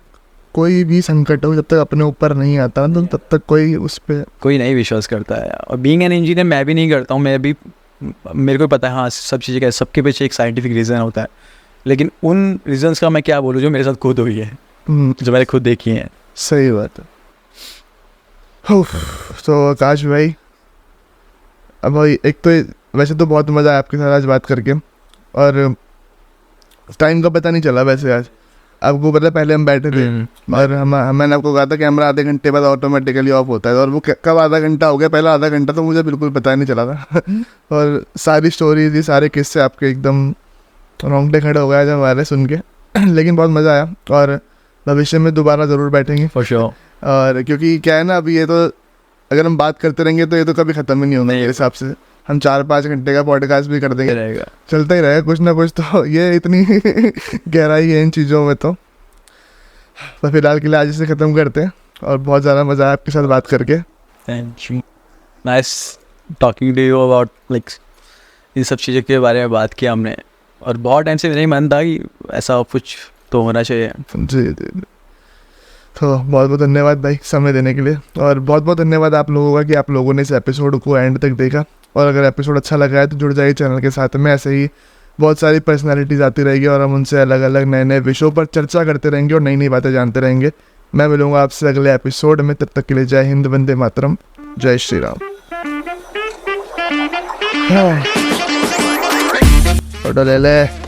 कोई भी संकट हो, जब तक अपने ऊपर नहीं आता तो तब तक कोई नहीं विश्वास करता है। और बीइंग एन इंजीनियर मैं भी नहीं करता हूँ, मेरे को पता है हाँ सब चीज़ें क्या, सबके पीछे एक साइंटिफिक रीज़न होता है, लेकिन उन रीजंस का मैं क्या बोलूँ जो मेरे साथ खुद हुई है, जो मैंने खुद देखी है। सही बात है। तो आकाश भाई, अब भाई एक तो वैसे तो बहुत मज़ा आया आपके साथ आज बात करके, और टाइम का पता नहीं चला वैसे आज। आपको पता, पहले हम बैठे थे और मैंने आपको कहा था कैमरा आधे घंटे बाद ऑटोमेटिकली ऑफ होता है, और वो कब आधा घंटा हो गया, पहला आधा घंटा तो मुझे बिल्कुल पता नहीं चला था। और सारी स्टोरीज, ये सारे किस्से आपके एकदम रोंगटे खड़े हो गए जब हमारे सुन के। लेकिन बहुत मज़ा आया, और भविष्य में दोबारा ज़रूर बैठेंगे फॉर श्योर। और क्योंकि क्या है ना, अभी ये तो अगर हम बात करते रहेंगे तो ये तो कभी ख़त्म ही नहीं होगा मेरे हिसाब से। हम 4-5 घंटे का पॉडकास्ट भी कर देंगे, रहेगा, चलता ही रहेगा कुछ ना कुछ। तो ये इतनी गहराई है इन चीज़ों में। तो फिलहाल के लिए आज इसे ख़त्म करते हैं, और बहुत ज़्यादा मज़ा आया आपके साथ बात करके। Thank you, nice talking to you about like in सब चीज़ों के बारे में बात किया हमने, और बहुत टाइम से मेरा ही मन था कि ऐसा कुछ तो होना चाहिए। जी। तो बहुत बहुत धन्यवाद भाई समय देने के लिए, और बहुत बहुत धन्यवाद आप लोगों का कि आप लोगों ने इस एपिसोड को एंड तक देखा। और अगर एपिसोड अच्छा लगा है तो जुड़ जाइए चैनल के साथ में, ऐसे ही बहुत सारी पर्सनालिटीज़ आती रहेगी और हम उनसे अलग अलग नए नए विषयों पर चर्चा करते रहेंगे और नई नई बातें जानते रहेंगे। मैं मिलूंगा आपसे अगले एपिसोड में, तब तक के लिए जय हिंद, वंदे मातरम, जय श्री राम। फोटो ले ले।